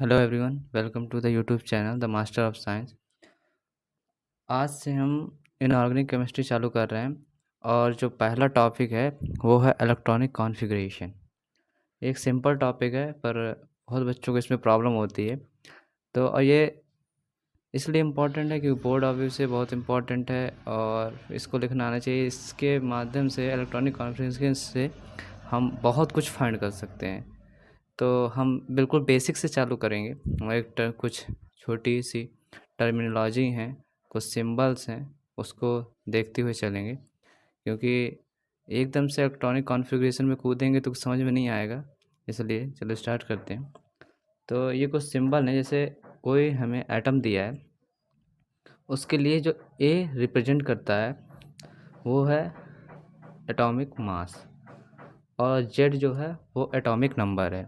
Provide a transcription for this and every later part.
Hello everyone, welcome to the YouTube channel the master of science. आज से हम inorganic chemistry चालू कर रहे हैं और जो पहला टॉपिक है वो है इलेक्ट्रॉनिक कॉन्फ़िगरेशन। एक सिंपल टॉपिक है पर बहुत बच्चों को इसमें प्रॉब्लम होती है। तो ये इसलिए इम्पोर्टेंट है क्योंकि बोर्ड ऑफ व्यू से बहुत इम्पोर्टेंट है और इसको लिखना आना चाहिए। इसके माध्यम से इलेक्ट्रॉनिक कॉन्फ़िगरेशन से हम बहुत कुछ फाइंड कर सकते हैं। तो हम बिल्कुल बेसिक से चालू करेंगे और कुछ छोटी सी टर्मिनोलॉजी हैं, कुछ सिंबल्स हैं, उसको देखते हुए चलेंगे क्योंकि एकदम से इलेक्ट्रॉनिक कॉन्फ़िगरेशन में कूदेंगे तो कुछ समझ में नहीं आएगा। इसलिए चलो स्टार्ट करते हैं। तो ये कुछ सिंबल हैं, जैसे कोई हमें एटम दिया है, उसके लिए जो ए रिप्रेजेंट करता है वो है एटॉमिक मास और जेड जो है वो एटॉमिक नंबर है।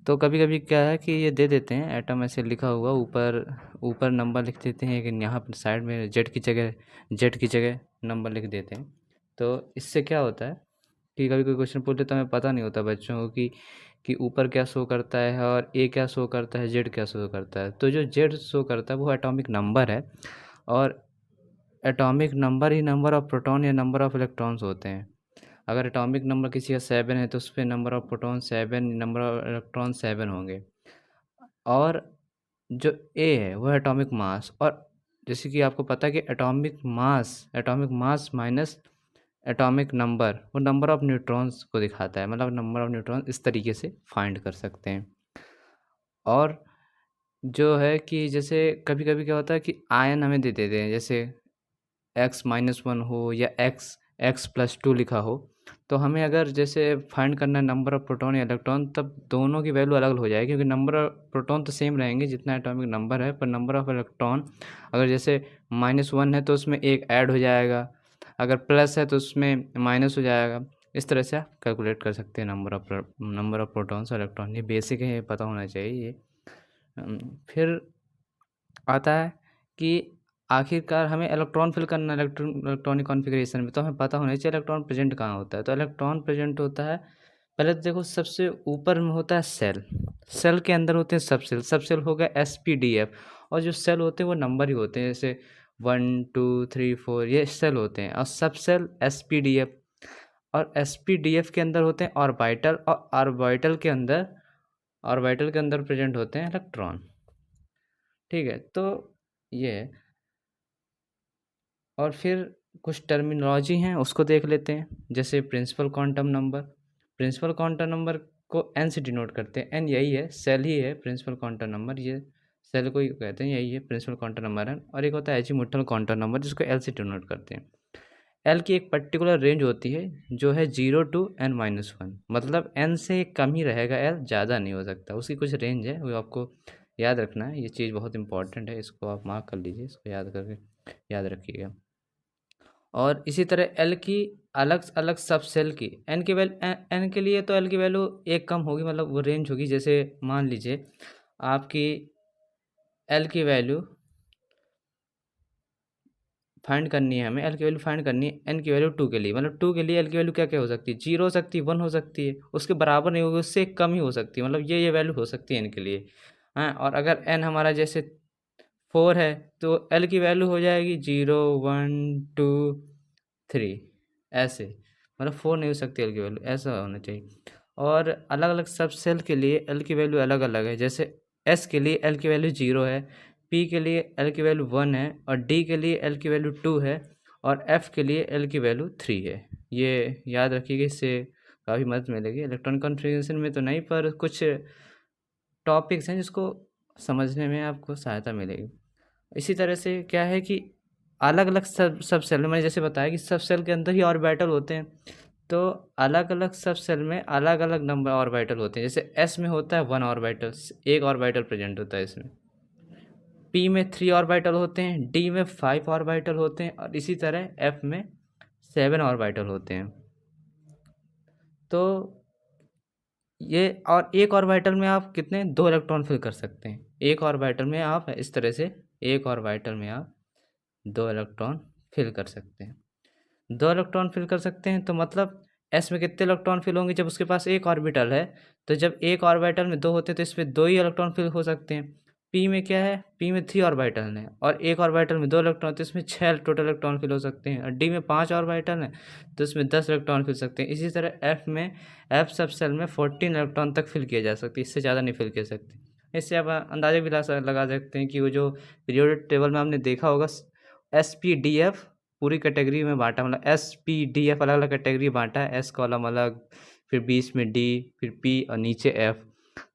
तो कभी-कभी क्या है कि ये दे देते हैं एटम ऐसे लिखा हुआ, ऊपर ऊपर नंबर लिख देते हैं, लेकिन यहाँ पर साइड में जेड की जगह नंबर लिख देते हैं। तो इससे क्या होता है कि कभी कोई क्वेश्चन पूछ ले तो हमें पता नहीं होता बच्चों को कि ऊपर क्या शो करता है और ए क्या शो करता है, जेड क्या शो करता है। तो जो जेड शो करता है वो एटॉमिक नंबर है और atomic number he number of proton या नंबर ऑफ इलेक्ट्रॉन्स होते हैं। अगर एटॉमिक नंबर किसी का 7 है तो उसपे number of proton 7, number of electron 7 होंगे। और जो ए है वो है एटॉमिक मास, और जैसे कि आपको पता है कि atomic mass minus atomic number वो नंबर ऑफ न्यूट्रॉन्स को दिखाता है, मतलब नंबर ऑफ न्यूट्रॉन इस तरीके से फाइंड कर सकते हैं। और जो है कि जैसे कभी-कभी क्या होता है कि आयन हमें दे देते हैं, जैसे x-1 हो या x+2 लिखा हो, तो हमें अगर जैसे फाइंड करना है नंबर ऑफ प्रोटॉन या इलेक्ट्रॉन, तब दोनों की वैल्यू अलग-अलग हो जाएगी क्योंकि नंबर ऑफ प्रोटॉन तो सेम रहेंगे जितना एटॉमिक नंबर है, पर नंबर ऑफ इलेक्ट्रॉन अगर जैसे -1 है तो उसमें 1 ऐड हो जाएगा, अगर प्लस है तो उसमें माइनस हो जाएगा। इस तरह से आप कैलकुलेट कर सकते हैं नंबर ऑफ प्रोटॉन्स और इलेक्ट्रॉन। ये बेसिक है, ये पता होना चाहिए ये। फिर आता है कि आखिरकार हमें इलेक्ट्रॉन फिल करना है इलेक्ट्रॉनिक कॉन्फ़िगरेशन में, तो हमें पता होना चाहिए इलेक्ट्रॉन प्रेज़ेंट कहाँ होता है। तो इलेक्ट्रॉन प्रेज़ेंट होता है, पहले तो देखो सबसे ऊपर में होता है सेल, सेल के अंदर होते हैं सब सेल हो गया एसपीडीएफ, और जो सेल होते हैं वो नंबर ही होते हैं, जैसे 1 2 3 4 ये सेल होते हैं, और सब सेल एसपीडीएफ, और एसपीडीएफ के अंदर होते हैं ऑर्बिटल, और ऑर्बिटल के अंदर प्रेज़ेंट होते हैं इलेक्ट्रॉन। ठीक है, तो ये है। और फिर कुछ टर्मिनोलॉजी हैं उसको देख लेते हैं, जैसे प्रिंसिपल क्वांटम नंबर को एन से डिनोट करते हैं। एन यही है, सेल ही है प्रिंसिपल क्वांटम नंबर, ये सेल को ही कहते हैं, यही है प्रिंसिपल क्वांटम नंबर है। और एक होता है एजीमुथल क्वांटम नंबर जिसको एल से डिनोट करते हैं। एल की एक पर्टिकुलर रेंज होती है जो है 0 to n-1, मतलब एन से कम ही रहेगा, एल ज़्यादा नहीं हो सकता, उसकी कुछ रेंज है, वो आपको याद रखना है। ये चीज़ बहुत इंपॉर्टेंट है, इसको आप मार्क कर लीजिए, इसको याद करके याद रखिएगा। और इसी तरह एल की अलग-अलग सब सेल की एन के लिए तो एल की वैल्यू 1 कम होगी, मतलब वो रेंज होगी। जैसे मान लीजिए आपकी एल की वैल्यू फाइंड करनी है, हमें एल की वैल्यू फाइंड करनी है एन की वैल्यू 2 के लिए, मतलब 2 के लिए एल की वैल्यू क्या-क्या हो सकती है, 0 हो सकती है, 1 हो सकती है, उसके बराबर नहीं होगी, उससे कम ही हो सकती है, मतलब ये वैल्यू हो सकती है एन के लिए। हाँ, और अगर एन हमारा जैसे 4 है तो एल की वैल्यू हो जाएगी 0 1 2 3 ऐसे, मतलब 4 नहीं हो सकती एल की वैल्यू, ऐसा होना चाहिए। और अलग-अलग सब सेल के लिए एल की वैल्यू अलग-अलग है, जैसे एस के लिए एल की वैल्यू 0 है, पी के लिए एल की वैल्यू 1 है, और डी के लिए एल की वैल्यू 2 है, और एफ के लिए एल की वैल्यू 3 है। ये याद रखिएगा, इससे काफ़ी मदद मिलेगी। इलेक्ट्रॉनिक कॉन्फ़िगरेशन में तो नहीं, पर कुछ टॉपिक्स हैं जिसको समझने में आपको सहायता मिलेगी। इसी तरह से क्या है कि अलग-अलग सब सेल में मैंने जैसे बताया कि सब सेल के अंदर ही ऑर्बिटल होते हैं, तो अलग-अलग सब सेल में अलग-अलग नंबर ऑर्बिटल होते हैं। जैसे एस में होता है 1 ऑर्बिटल, 1 ऑर्बिटल प्रेज़ेंट होता है इसमें। पी में 3 ऑर्बिटल होते हैं, डी में 5 ऑर्बिटल होते हैं, और इसी तरह एफ में 7 ऑर्बिटल होते हैं। तो ये, और एक ऑर्बिटल में आप कितने 2 इलेक्ट्रॉन फिल कर सकते हैं। एक ऑर्बिटल में आप इस तरह से, एक ऑर्बिटल में आप 2 इलेक्ट्रॉन फिल कर सकते हैं। 2 इलेक्ट्रॉन फिल कर सकते हैं तो मतलब एस में कितने इलेक्ट्रॉन फिल होंगे? जब उसके पास एक ऑर्बिटल है, तो जब एक ऑर्बिटल में 2 होते हैं तो इसमें 2 ही इलेक्ट्रॉन फिल हो सकते हैं। पी में क्या है? पी में 3 ऑर्बिटल हैं और एक ऑर्बिटल में 2 इलेक्ट्रॉन, तो इसमें 6 टोटल इलेक्ट्रॉन फिल हो सकते हैं। और डी में 5 ऑर्बिटल हैं, तो इसमें 10 इलेक्ट्रॉन फिल सकते हैं। इसी तरह एफ में, एफ सब सेल में 14 इलेक्ट्रॉन तक फिल किया जा सकते हैं, इससे ज़्यादा नहीं फिल किया सकते। इससे आप अंदाज़ा भी लगा सकते हैं कि वो जो पीरियोडिक टेबल में आपने देखा होगा, एसपीडीएफ पूरी कैटेगरी में बाँटा, मतलब एसपीडीएफ अलग-अलग कैटेगरी बाँटा है, एस कॉलम अलग, फिर बीच में डी, फिर पी और नीचे एफ।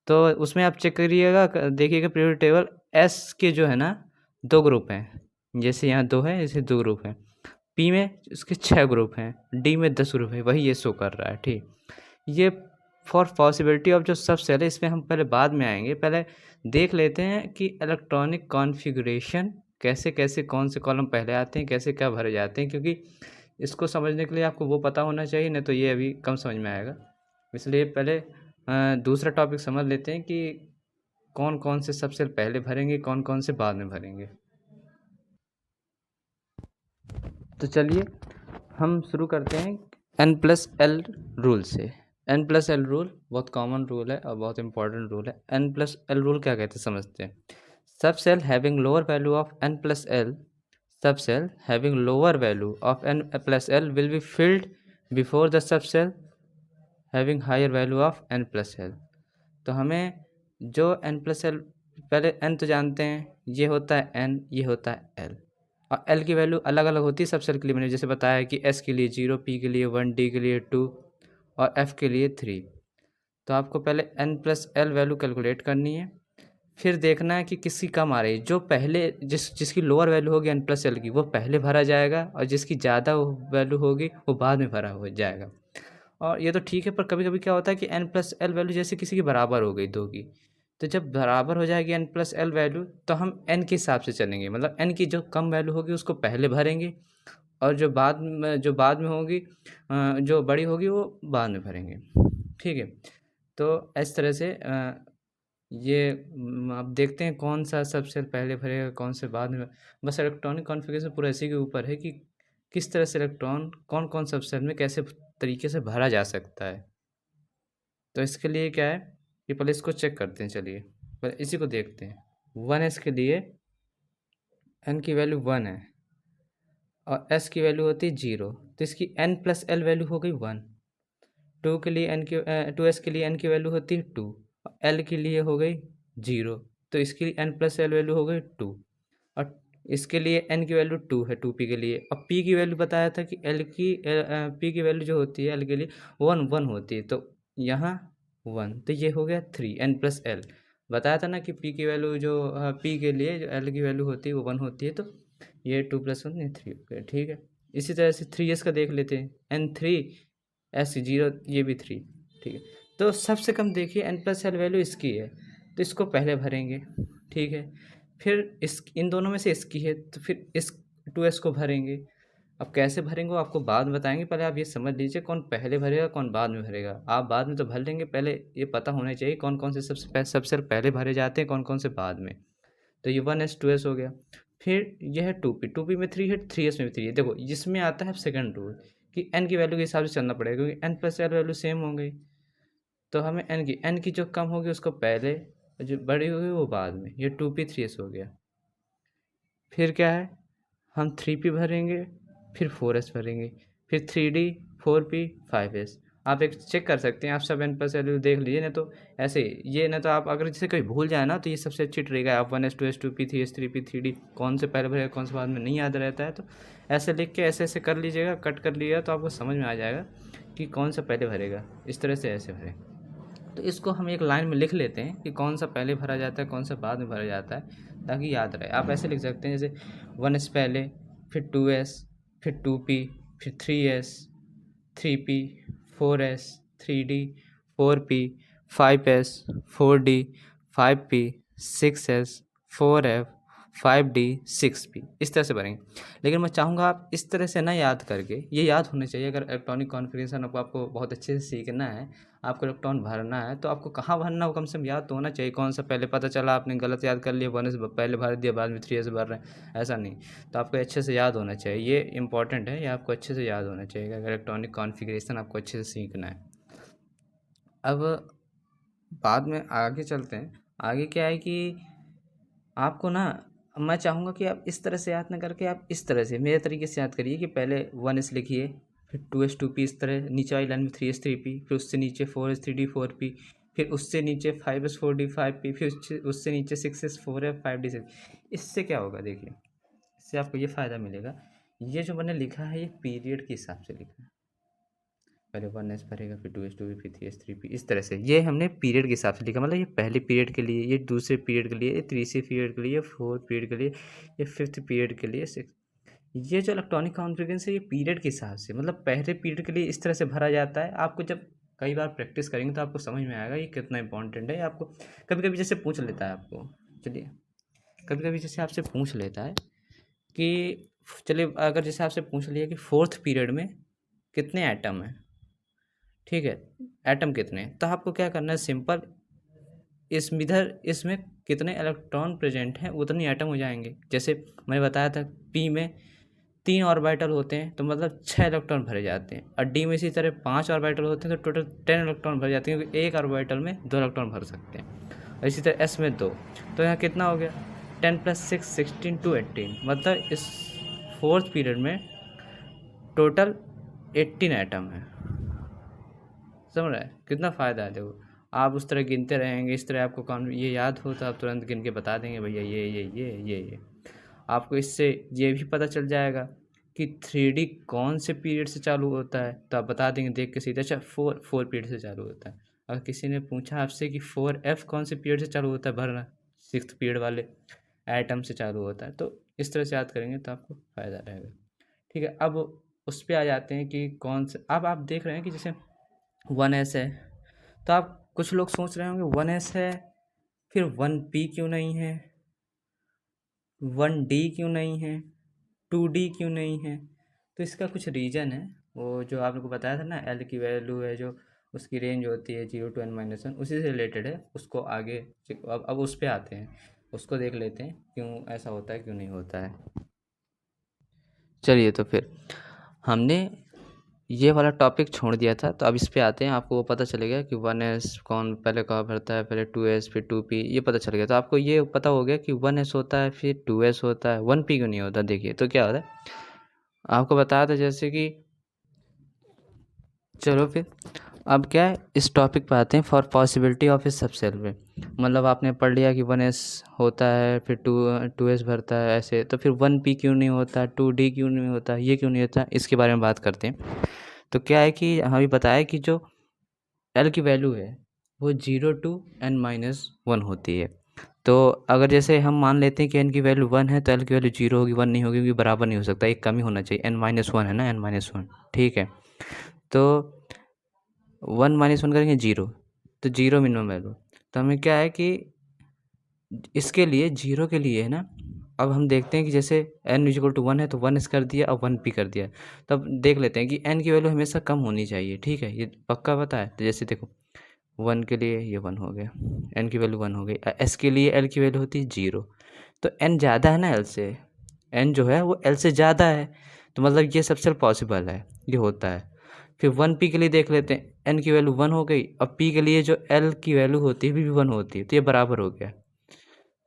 तो उसमें आप चेक करिएगा, देखिएगा पीरियोडिक टेबल, एस के जो है ना 2 ग्रुप हैं, जैसे यहाँ 2 है, ऐसे 2 ग्रुप हैं। पी में इसके 6 ग्रुप हैं, डी में 10 ग्रुप है, वही ये शो कर रहा है, ठीक। ये फॉर पॉसिबिलिटी ऑफ जो सब सेल है, इसमें हम पहले बाद में आएंगे। पहले देख लेते हैं कि इलेक्ट्रॉनिक कॉन्फ़िगरेशन कैसे कौन से कॉलम पहले आते हैं, कैसे क्या भरे जाते हैं, क्योंकि इसको समझने के लिए आपको वो पता होना चाहिए, नहीं तो ये अभी कम समझ में आएगा। इसलिए पहले दूसरा टॉपिक समझ लेते हैं कि कौन कौन से सब सेल पहले भरेंगे, कौन कौन से बाद में भरेंगे। तो चलिए हम शुरू करते हैं N+L रूल से। N+L रूल बहुत कॉमन रूल है और बहुत इंपॉर्टेंट रूल है। N+L रूल क्या कहते हैं समझते हैं। Sub cell having lower value of N+L, sub cell having lower value of N+L will be filled before the sub cell having higher value of N+L। तो हमें जो N+L, पहले N तो जानते हैं, ये होता है N, ये होता है L, और L की वैल्यू अलग अलग होती है सब सेल के लिए। मैंने जैसे बताया कि S के लिए 0, P के लिए 1, D के लिए 2 और F के लिए 3। तो आपको पहले N+L वैल्यू कैलकुलेट करनी है, फिर देखना है कि किसकी कम आ रही है। जो पहले जिसकी लोअर वैल्यू होगी N+L की, वो पहले भरा जाएगा, और जिसकी ज़्यादा वैल्यू होगी वो बाद में भरा हो जाएगा। और ये तो ठीक है, पर कभी कभी क्या होता है कि N+L वैल्यू जैसे किसी की बराबर हो गई 2 की, तो जब बराबर हो जाएगी N+L वैल्यू, तो हम N के हिसाब से चलेंगे, मतलब N की जो कम वैल्यू होगी उसको पहले भरेंगे, और जो बाद में होगी, जो बड़ी होगी वो बाद में भरेंगे, ठीक है। तो इस तरह से ये अब देखते हैं कौन सा सब सेल पहले भरेगा, कौन से बाद में। बस इलेक्ट्रॉनिक कॉन्फ़िगरेशन पूरा इसी के ऊपर है कि किस तरह से इलेक्ट्रॉन कौन कौन सब सेल में कैसे तरीके से भरा जा सकता है। तो इसके लिए क्या है कि पहले इसको चेक करते हैं। चलिए पहले इसी को देखते हैं। 1s के लिए n की वैल्यू 1 है और s की वैल्यू होती है 0, तो इसकी N+L वैल्यू हो गई 1। 2 के लिए n की लिए n की वैल्यू होती है 2 और l के लिए हो गई 0, तो इसकी N+L वैल्यू हो गई 2। और इसके लिए n की वैल्यू 2 है 2p के लिए, और p की वैल्यू बताया था कि p की वैल्यू जो होती है l के लिए 1 होती है, तो यहाँ 1, तो ये हो गया 3 N+L। बताया था ना कि p की वैल्यू जो p के लिए जो l की वैल्यू होती है वो 1 होती है, तो ये 2+1 ये 3 हो गया, ठीक है। इसी तरह से 3s का देख लेते हैं, N3 S0, ये भी 3, ठीक है। तो सबसे कम देखिए N+L वैल्यू इसकी है, तो इसको पहले भरेंगे, ठीक है। फिर इन दोनों में से इसकी है, तो फिर इस 2s को भरेंगे। अब कैसे भरेंगे वो आपको बाद में बताएंगे, पहले आप ये समझ लीजिए कौन पहले भरेगा कौन बाद में भरेगा। आप बाद में तो भर लेंगे, पहले ये पता होना चाहिए कौन कौन से सबसे पहले भरे जाते हैं, कौन कौन से बाद में। तो ये 1s 2s हो गया। फिर यह है 2p में 3 है, 3s में भी 3 है। देखो जिसमें आता है सेकंड रूल कि n की वैल्यू के हिसाब से चलना पड़ेगा, क्योंकि N+L वैल्यू सेम हो गई, तो हमें n की जो कम होगी उसको पहले, जो बड़ी होगी वो बाद में। ये 2p 3s हो गया। फिर क्या है, हम 3p भरेंगे, फिर 4s भरेंगे, फिर 3d 4p 5s। आप एक चेक कर सकते हैं, आप सब N+L देख लीजिए, नहीं तो ऐसे ये, नहीं तो आप अगर जैसे कहीं भूल जाए ना, तो ये सबसे अच्छी ट्रिक है। आप 1s 2s 2p 3s 3p 3d कौन से पहले भरेगा कौन से बाद में नहीं याद रहता है, तो ऐसे लिख के ऐसे ऐसे कर लीजिएगा, कट कर लीजिएगा, तो आपको समझ में आ जाएगा कि कौन सा पहले भरेगा। इस तरह से ऐसे भरें। तो इसको हम एक लाइन में लिख लेते हैं कि कौन सा पहले भरा जाता है कौन सा बाद में भरा जाता है, ताकि याद रहे। आप ऐसे लिख सकते हैं जैसे 1s पहले, फिर 2s, फिर 2p, फिर 3s, 3p, 4s, 3d, 4p, 5s, 4d, 5p, 6s, 4f, 5D 6P इस तरह से भरेंगे। लेकिन मैं चाहूँगा आप इस तरह से ना याद करके, ये याद होना चाहिए अगर इलेक्ट्रॉनिक कॉन्फ़िगरेशन आपको बहुत अच्छे से सीखना है, आपको इलेक्ट्रॉन भरना है, तो आपको कहाँ भरना हो कम से कम याद तो होना चाहिए। कौन सा पहले पता चला आपने गलत याद कर लिया, 1s पहले भर दिया बाद में 3s भर रहे हैं, ऐसा नहीं। तो आपको अच्छे से याद होना चाहिए, ये इंपॉर्टेंट है, ये आपको अच्छे से याद होना चाहिए अगर इलेक्ट्रॉनिक कॉन्फ़िगरेशन आपको अच्छे से सीखना है। अब बाद में आगे चलते हैं। आगे क्या है कि आपको ना, मैं चाहूँगा कि आप इस तरह से याद ना करके आप इस तरह से मेरे तरीके से याद करिए कि पहले 1s लिखिए, फिर 2s 2p, इस तरह नीचे वाली लाइन में 3s 3p, फिर उससे नीचे 4s 3d 4p, फिर उससे नीचे 5s 4d 5p, फिर उससे नीचे 6s 4f 5d 6। इससे क्या होगा देखिए, इससे आपको ये फ़ायदा मिलेगा, ये जो मैंने लिखा है ये पीरियड के हिसाब से लिखा है। पहले 1s भरेगा, फिर 2s 2p, फिर 3s 3p, इस तरह से ये हमने पीरियड के हिसाब से लिखा। मतलब ये पहले पीरियड के लिए, ये दूसरे पीरियड के लिए, ये तीसरे पीरियड के लिए, फोर्थ पीरियड के लिए, ये फिफ्थ पीरियड के लिए, सिक्स। ये जो इलेक्ट्रॉनिक कॉन्फ़िगरेशन है ये पीरियड के हिसाब से, मतलब पहले पीरियड के लिए इस तरह से भरा जाता है। आपको जब कई बार प्रैक्टिस करेंगे तो आपको समझ में आएगा ये कितना इंपॉर्टेंट है। आपको कभी कभी जैसे पूछ लेता है आपको, चलिए कभी कभी जैसे आपसे पूछ लेता है कि चलिए अगर जैसे आपसे पूछ लिया कि फोर्थ पीरियड में कितने एटम हैं, ठीक है, एटम कितने, तो आपको क्या करना है, सिंपल इसमें कितने इलेक्ट्रॉन प्रेजेंट हैं उतने एटम हो जाएंगे। जैसे मैंने बताया था पी में 3 ऑर्बिटल होते हैं तो मतलब 6 इलेक्ट्रॉन भरे जाते हैं, और डी में इसी तरह 5 ऑर्बिटल होते हैं तो टोटल 10 इलेक्ट्रॉन भरे जाते हैं, क्योंकि एक ऑर्बिटल में 2 इलेक्ट्रॉन भर सकते हैं। और इसी तरह एस में 2, तो यहाँ कितना हो गया 10 + 6 16 to 18, मतलब इस फोर्थ पीरियड में टोटल 18 एटम है। समझ रहे हैं कितना फ़ायदा है। देखो आप उस तरह गिनते रहेंगे, इस तरह आपको कौन ये याद हो तो आप तुरंत गिन के बता देंगे भैया ये। आपको इससे ये भी पता चल जाएगा कि 3D कौन से पीरियड से चालू होता है, तो आप बता देंगे देख के सीधे, अच्छा 4 पीरियड से चालू होता है। अगर किसी ने पूछा आपसे कि 4f कौन से पीरियड से चालू होता है भरना, 6th पीरियड वाले एटम से चालू होता है, तो इस तरह से याद करेंगे तो आपको फ़ायदा रहेगा। ठीक है, अब उस पर आ जाते हैं कि कौन से, अब आप देख रहे हैं कि जैसे 1s है, तो आप कुछ लोग सोच रहे होंगे 1s है फिर 1p क्यों नहीं है, 1d क्यों नहीं है, 2d क्यों नहीं है। तो इसका कुछ रीज़न है, वो जो आपको बताया था ना, l की वैल्यू है जो उसकी रेंज होती है 0 to n-1, उसी से रिलेटेड है। उसको आगे अब उस पर आते हैं, उसको देख लेते हैं क्यों ऐसा होता है क्यों नहीं होता है। चलिए तो फिर हमने ये वाला टॉपिक छोड़ दिया था, तो अब इस पे आते हैं। आपको वो पता चलेगा कि 1s कौन पहले कहाँ भरता है, पहले 2s फिर 2p, ये पता चल गया। तो आपको ये पता हो गया कि 1s होता है फिर 2s होता है, 1p क्यों नहीं होता। देखिए तो क्या होता है, आपको बताया था जैसे कि, चलो फिर अब क्या है इस टॉपिक पे आते हैं, for possibility of A subshell में। मतलब आपने पढ़ लिया कि 1s होता है फिर 2s भरता है ऐसे, तो फिर 1p क्यों नहीं होता, 2d क्यों नहीं होता, ये क्यों नहीं होता, इसके बारे में बात करते हैं। तो क्या है कि हमें बताया कि जो एल की वैल्यू है वो 0 to n-1 होती है। तो अगर जैसे हम मान लेते हैं कि एन की वैल्यू 1 है तो एल की वैल्यू 0 होगी, 1 नहीं होगी, क्योंकि बराबर नहीं हो सकता, एक कम ही होना चाहिए। n-1 है ना, n-1, ठीक है। तो 1 - 1 करेंगे 0, तो 0 मिनिमम वैल्यू। तो हमें क्या है कि इसके लिए 0 के लिए है ना, अब हम देखते हैं कि जैसे n = 1 है तो 1s कर दिया और 1p कर दिया। तब देख लेते हैं कि n की वैल्यू हमेशा कम होनी चाहिए, ठीक है, ये पक्का पता है। तो जैसे देखो 1 के लिए ये 1 हो गया, n की वैल्यू 1 हो गई, s के लिए l की वैल्यू होती है 0। तो n ज़्यादा है ना l से, n जो है वो l से ज़्यादा है, तो मतलब ये सबसे पॉसिबल है, ये होता है। फिर 1p के लिए देख लेते हैं, n की वैल्यू 1 हो गई और p के लिए जो l की वैल्यू होती है भी 1 होती है, तो ये बराबर हो गया।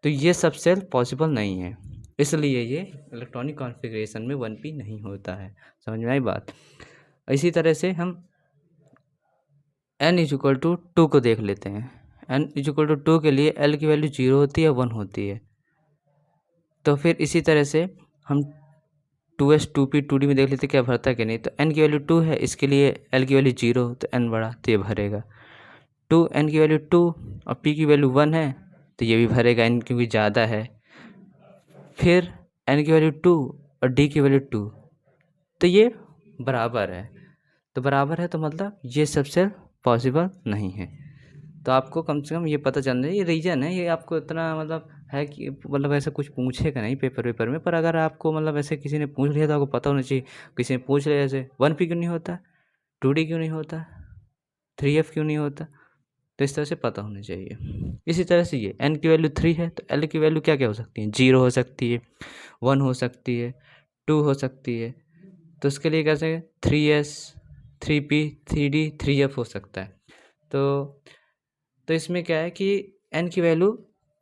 तो ये सबसे पॉसिबल नहीं है, इसलिए ये इलेक्ट्रॉनिक कॉन्फ़िगरेशन में 1p नहीं होता है। समझ में आई बात। इसी तरह से हम n = 2 को देख लेते हैं। n = 2 के लिए l की वैल्यू 0 होती है 1 होती है। तो फिर इसी तरह से हम 2s 2p 2d में देख लेते क्या भरता है कि नहीं। तो n की वैल्यू 2 है, इसके लिए l की वैल्यू 0, तो n बड़ा, तो ये भरेगा। 2n की वैल्यू 2 और p की वैल्यू 1 है, तो ये भी भरेगा, n क्योंकि ज़्यादा है। फिर n की वैल्यू 2 और d की वैल्यू 2, तो ये बराबर है। तो बराबर है तो मतलब ये सबसे पॉसिबल नहीं है। तो आपको कम से कम ये पता चलना चाहिए, ये रीज़न है, ये आपको इतना मतलब है कि मतलब ऐसा कुछ पूछेगा नहीं पेपर में, पर अगर आपको मतलब ऐसे किसी ने पूछ लिया तो आपको पता होना चाहिए। किसी ने पूछ लिया ऐसे 1p क्यों नहीं होता, 2d क्यों नहीं होता, 3f क्यों नहीं होता, तो इस तरह से पता होना चाहिए। इसी तरह से ये n की वैल्यू 3 है तो l की वैल्यू क्या क्या हो सकती है, 0 हो सकती है, 1 हो सकती है, 2 हो सकती है। तो उसके लिए कैसे 3s, 3p, 3d, 3f हो सकता है। तो इसमें क्या है कि n की वैल्यू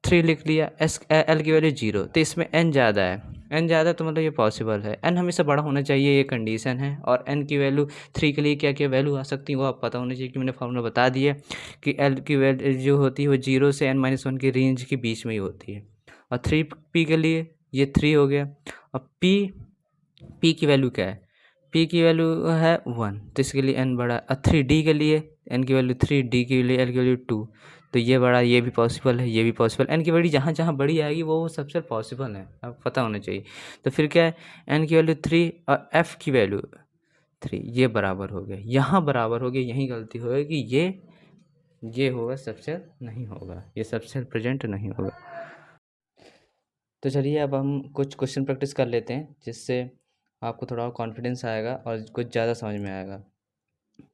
3 लिख लिया, l की वैल्यू 0, तो इसमें n ज़्यादा है, n ज़्यादा तो मतलब ये पॉसिबल है, n हमेशा बड़ा होना चाहिए, ये कंडीशन है। और n की वैल्यू 3 के लिए क्या क्या वैल्यू आ सकती है वो आप पता होना चाहिए, कि मैंने फॉर्मूला बता दिया कि l की वैल्यू जो होती है वो 0 से n-1 की रेंज के बीच में ही होती है। और 3p के लिए ये 3 हो गया। और p की वैल्यू क्या है, p की वैल्यू है 1, तो इसके लिए n बड़ा। और 3d के लिए n की वैल्यू 3, d के लिए l की वैल्यू 2, तो ये बड़ा, ये भी पॉसिबल है, ये भी पॉसिबल। n की वैल्यू जहाँ जहाँ बड़ी आएगी वो सबसे पॉसिबल है, अब पता होना चाहिए। तो फिर क्या है, n की वैल्यू 3 और f की वैल्यू 3, ये बराबर हो गया, यहाँ बराबर हो गया, यहीं गलती हो गई कि ये होगा सबसेल नहीं होगा, ये सबसेल प्रेजेंट नहीं होगा। तो चलिए अब हम कुछ क्वेश्चन प्रैक्टिस कर लेते हैं, जिससे आपको थोड़ा कॉन्फिडेंस आएगा और कुछ ज़्यादा समझ में आएगा।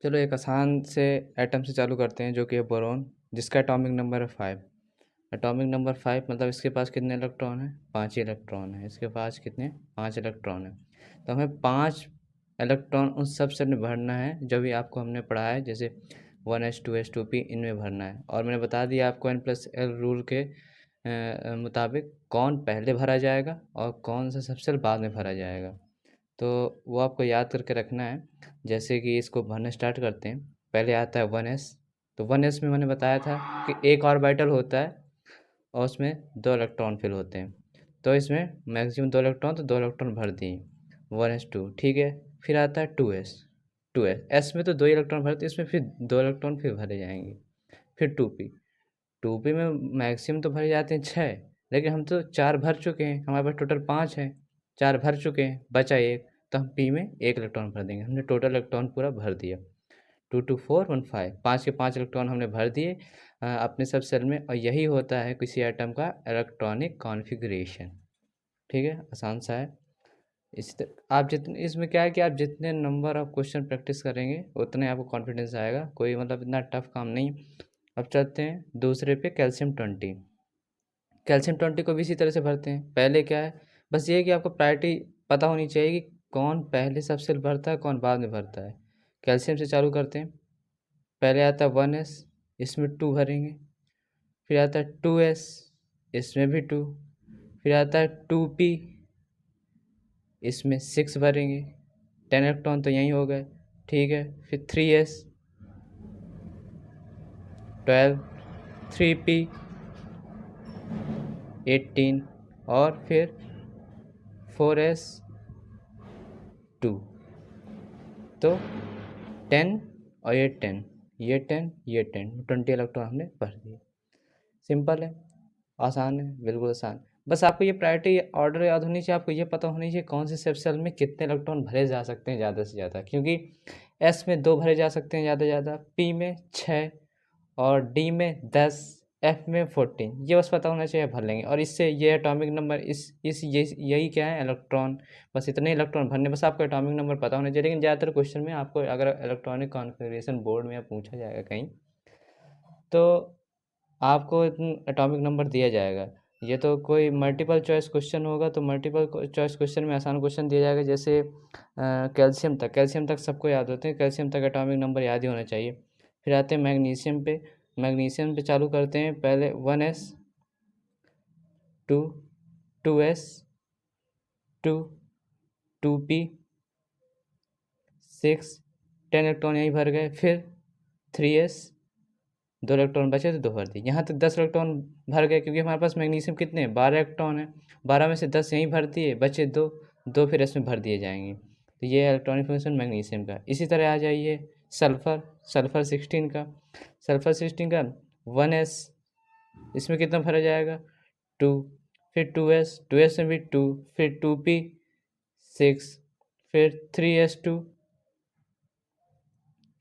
चलो एक आसान से एटम से चालू करते हैं, जो कि है बोरोन, जिसका एटॉमिक नंबर है 5। एटॉमिक नंबर 5 मतलब इसके पास कितने इलेक्ट्रॉन है, 5 ही इलेक्ट्रॉन है। इसके पास कितने, 5 इलेक्ट्रॉन है। तो हमें 5 इलेक्ट्रॉन उस सब सेट में भरना है जो भी आपको हमने पढ़ा है, जैसे 1s 2s 2p इनमें भरना है। और मैंने बता दिया आपको n+l रूल के मुताबिक कौन पहले भरा जाएगा और कौन सा सबसे बाद में भरा जाएगा, तो वो आपको याद करके रखना है। जैसे कि इसको भरना स्टार्ट करते हैं, पहले आता है 1s। तो 1s में मैंने बताया था कि एक ऑर्बिटल होता है और उसमें 2 इलेक्ट्रॉन फिल होते हैं। तो इसमें मैक्सिमम 2 इलेक्ट्रॉन, तो 2 इलेक्ट्रॉन भर दिए, 1s2, ठीक है। फिर आता है 2s, 2s s में तो 2 इलेक्ट्रॉन भरते, इसमें फिर 2 इलेक्ट्रॉन फिर भरे जाएंगे। फिर 2p, 2p में मैक्सिमम तो भरे जाते हैं 6, लेकिन हम तो 4 भर चुके हैं, हमारे पास टोटल 5 हैं, 4 भर चुके हैं, बचा एक, तो हम p में 1 इलेक्ट्रॉन भर देंगे। हमने टोटल इलेक्ट्रॉन पूरा भर दिया, 2 2 4 1 5, 5 के 5 इलेक्ट्रॉन हमने भर दिए अपने सब सेल में। और यही होता है किसी एटम का इलेक्ट्रॉनिक कॉन्फ़िगरेशन। ठीक है, आसान सा है। इसी तरह आप जितने, इसमें क्या है कि आप जितने नंबर ऑफ क्वेश्चन प्रैक्टिस करेंगे उतने आपको कॉन्फिडेंस आएगा, कोई मतलब इतना टफ काम नहीं। अब चलते हैं दूसरे पे, कैल्शियम 20। कैल्शियम 20 को भी इसी तरह से भरते हैं। पहले क्या है, बस ये है कि आपको प्रायोरिटी पता होनी चाहिए कि कौन पहले सबसे भरता है, कौन बाद में भरता है। कैल्शियम से चालू करते हैं, पहले आता है 1s, इसमें 2 भरेंगे। फिर आता है 2s, इसमें भी 2। फिर आता है 2p, इसमें 6 भरेंगे, 10 इलेक्ट्रॉन तो यहीं हो गए, ठीक है। फिर 3s 12, 3p 18, और फिर 4s 2, तो 10 और ये 10, ये 10, ये 10, 20 इलेक्ट्रॉन हमने भर दिए। सिंपल है, आसान है, बिल्कुल आसान। बस आपको ये प्रायोरिटी ऑर्डर याद होनी चाहिए, आपको ये पता होनी चाहिए कौन से सब सेल में कितने इलेक्ट्रॉन भरे जा सकते हैं ज़्यादा से ज़्यादा, क्योंकि s में 2 भरे जा सकते हैं ज़्यादा से ज़्यादा, p में 6, और d में 10, f में 14। ये बस पता होना चाहिए, भर लेंगे। और इससे ये एटॉमिक नंबर इस यही क्या है, इलेक्ट्रॉन, बस इतने इलेक्ट्रॉन भरने, बस आपको एटॉमिक नंबर पता होना चाहिए। लेकिन ज़्यादातर क्वेश्चन में आपको अगर इलेक्ट्रॉनिक कॉन्फ़िगरेशन बोर्ड में पूछा जाएगा कहीं, तो आपको एटॉमिक नंबर दिया जाएगा। ये तो कोई मल्टीपल चॉइस क्वेश्चन होगा, तो मल्टीपल चॉइस क्वेश्चन में आसान क्वेश्चन दिया जाएगा, जैसे कैल्शियम तक सबको याद होते हैं, कैल्शियम तक एटॉमिक नंबर याद ही होना चाहिए। फिर आते हैं मैग्नीशियम पे, मैग्नीशियम पे चालू करते हैं, पहले 1s 2, 2s 2, 2p 6, 10 इलेक्ट्रॉन यहीं भर गए। फिर 3s 2 इलेक्ट्रॉन बचे तो 2 भर दिए, यहाँ तक 10 इलेक्ट्रॉन भर गए, क्योंकि हमारे पास मैग्नीशियम कितने हैं, 12 इलेक्ट्रॉन है, 12 में से 10 यहीं भर दिए, बचे 2, 2 फिर इसमें भर दिए जाएंगे। तो ये इलेक्ट्रॉनिक फंक्शन मैग्नीशियम का। इसी तरह आ जाइए सल्फ़र, सल्फ़र 16 का, सल्फ़र 16 का 1s, इसमें कितना भरा जाएगा 2, फिर 2s, 2s में भी 2, फिर 2p 6, फिर 3s2,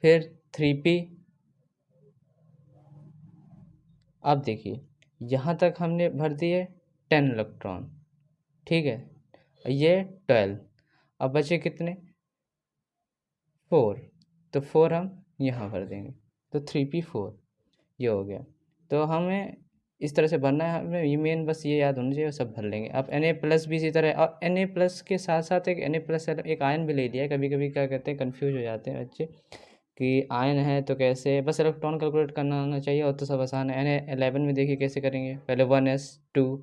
फिर 3p। अब देखिए यहाँ तक हमने भर दिए, 10 इलेक्ट्रॉन, ठीक है, ये 12। अब बचे कितने, 4, तो 4 हम यहाँ भर देंगे, तो 3p4 ये हो गया। तो हमें इस तरह से भरना है, हमें ये मेन बस ये याद होना चाहिए, सब भर लेंगे। अब Na+ भी इसी तरह, और Na+ के साथ साथ एक Na+ एक आयन भी ले लिया है। कभी कभी क्या कहते हैं, कन्फ्यूज हो जाते हैं बच्चे कि आयन है तो कैसे, बस इलेक्ट्रॉन कैलकुलेट करना आना चाहिए और तो सब आसान है। Na11 में देखिए कैसे करेंगे, पहले 1s2,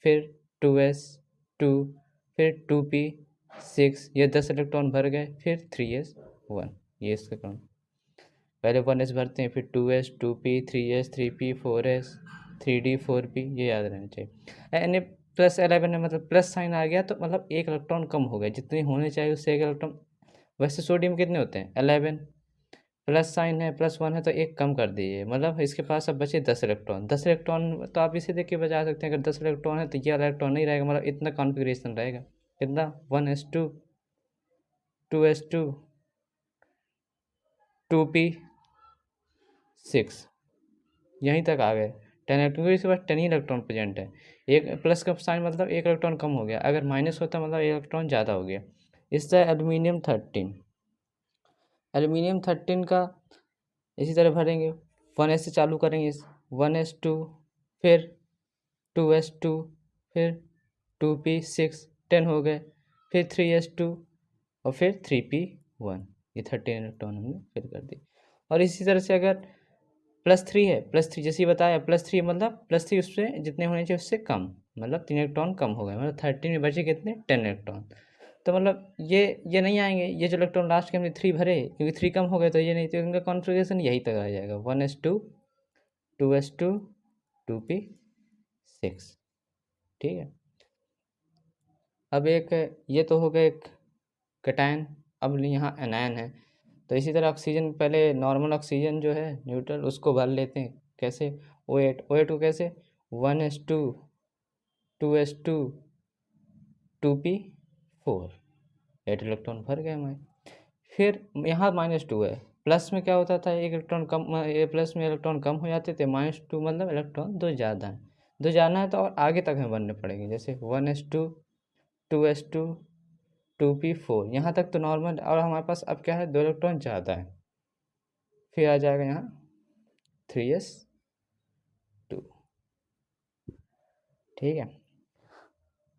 फिर 2s2, फिर 2p6, ये 10 इलेक्ट्रॉन भर गए, फिर 3s1, ये इसका काम। पहले 1s भरते हैं, फिर 2s, 2p, 3s, 3p, 4s, 3d, 4p, ये याद रहना चाहिए। Na+11 में मतलब प्लस साइन आ गया तो मतलब एक इलेक्ट्रॉन कम हो गया, जितने होने चाहिए उससे एक इलेक्ट्रॉन। वैसे सोडियम कितने होते हैं, 11, प्लस साइन है, +1 है तो एक कम कर दीजिए, मतलब इसके पास अब बचे 10 इलेक्ट्रॉन। 10 इलेक्ट्रॉन तो आप इसे देख के बजा सकते हैं, अगर 10 इलेक्ट्रॉन है तो ये इलेक्ट्रॉन नहीं रहेगा, मतलब इतना कॉन्फ़िगरेशन रहेगा। कितना, 1s2, 2s2, 2p6, यहीं तक आ गए 10 इलेक्ट्रॉन, क्योंकि इसके पास 10 ही इलेक्ट्रॉन प्रेजेंट है। एक प्लस का साइन मतलब एक इलेक्ट्रॉन कम हो गया, अगर माइनस होता मतलब एक इलेक्ट्रॉन ज़्यादा हो गया। इससे एल्यूमिनियम 13, एल्यूमिनियम 13 का इसी तरह भरेंगे, 1s से चालू करेंगे, 1s2, फिर 2s2, फिर 2p6, 10 हो गए, फिर 3s2 और फिर 3p1, ये 13 इलेक्ट्रॉन हमने फिल कर दी। और इसी तरह से अगर +3 है, +3 जैसे ही बताया, +3 मतलब +3 उससे जितने होने चाहिए उससे कम, मतलब 3 इलेक्ट्रॉन कम हो गए, मतलब 13 में बचे कितने, 10 इलेक्ट्रॉन। तो मतलब ये नहीं आएंगे, ये जो इलेक्ट्रॉन लास्ट के हमने 3 भरे, क्योंकि 3 कम हो गए तो ये नहीं, तो इनका कॉन्फ़िगरेशन यही तक आ जाएगा, 1s2, 2s2, 2p6, ठीक है। अब एक ये तो हो गए एक कैटायन, अब यहाँ एनायन है। तो इसी तरह ऑक्सीजन, पहले नॉर्मल ऑक्सीजन जो है न्यूट्रल, उसको भर लेते हैं, कैसे, O8 को कैसे, 1s2, 2s2, 2p4, 8 इलेक्ट्रॉन भर गए हमारे। फिर यहाँ -2 है, प्लस में क्या होता था, एक इलेक्ट्रॉन कम, ये प्लस में इलेक्ट्रॉन कम हो जाते थे, -2 मतलब इलेक्ट्रॉन 2 ज़्यादा है, 2 ज़्यादा है तो और आगे तक हमें बनने पड़ेंगे, जैसे 1s2, 2s2, 2p4, यहाँ तक तो नॉर्मल, और हमारे पास अब क्या है, 2 इलेक्ट्रॉन ज़्यादा है, फिर आ जाएगा यहाँ 3s2, ठीक है।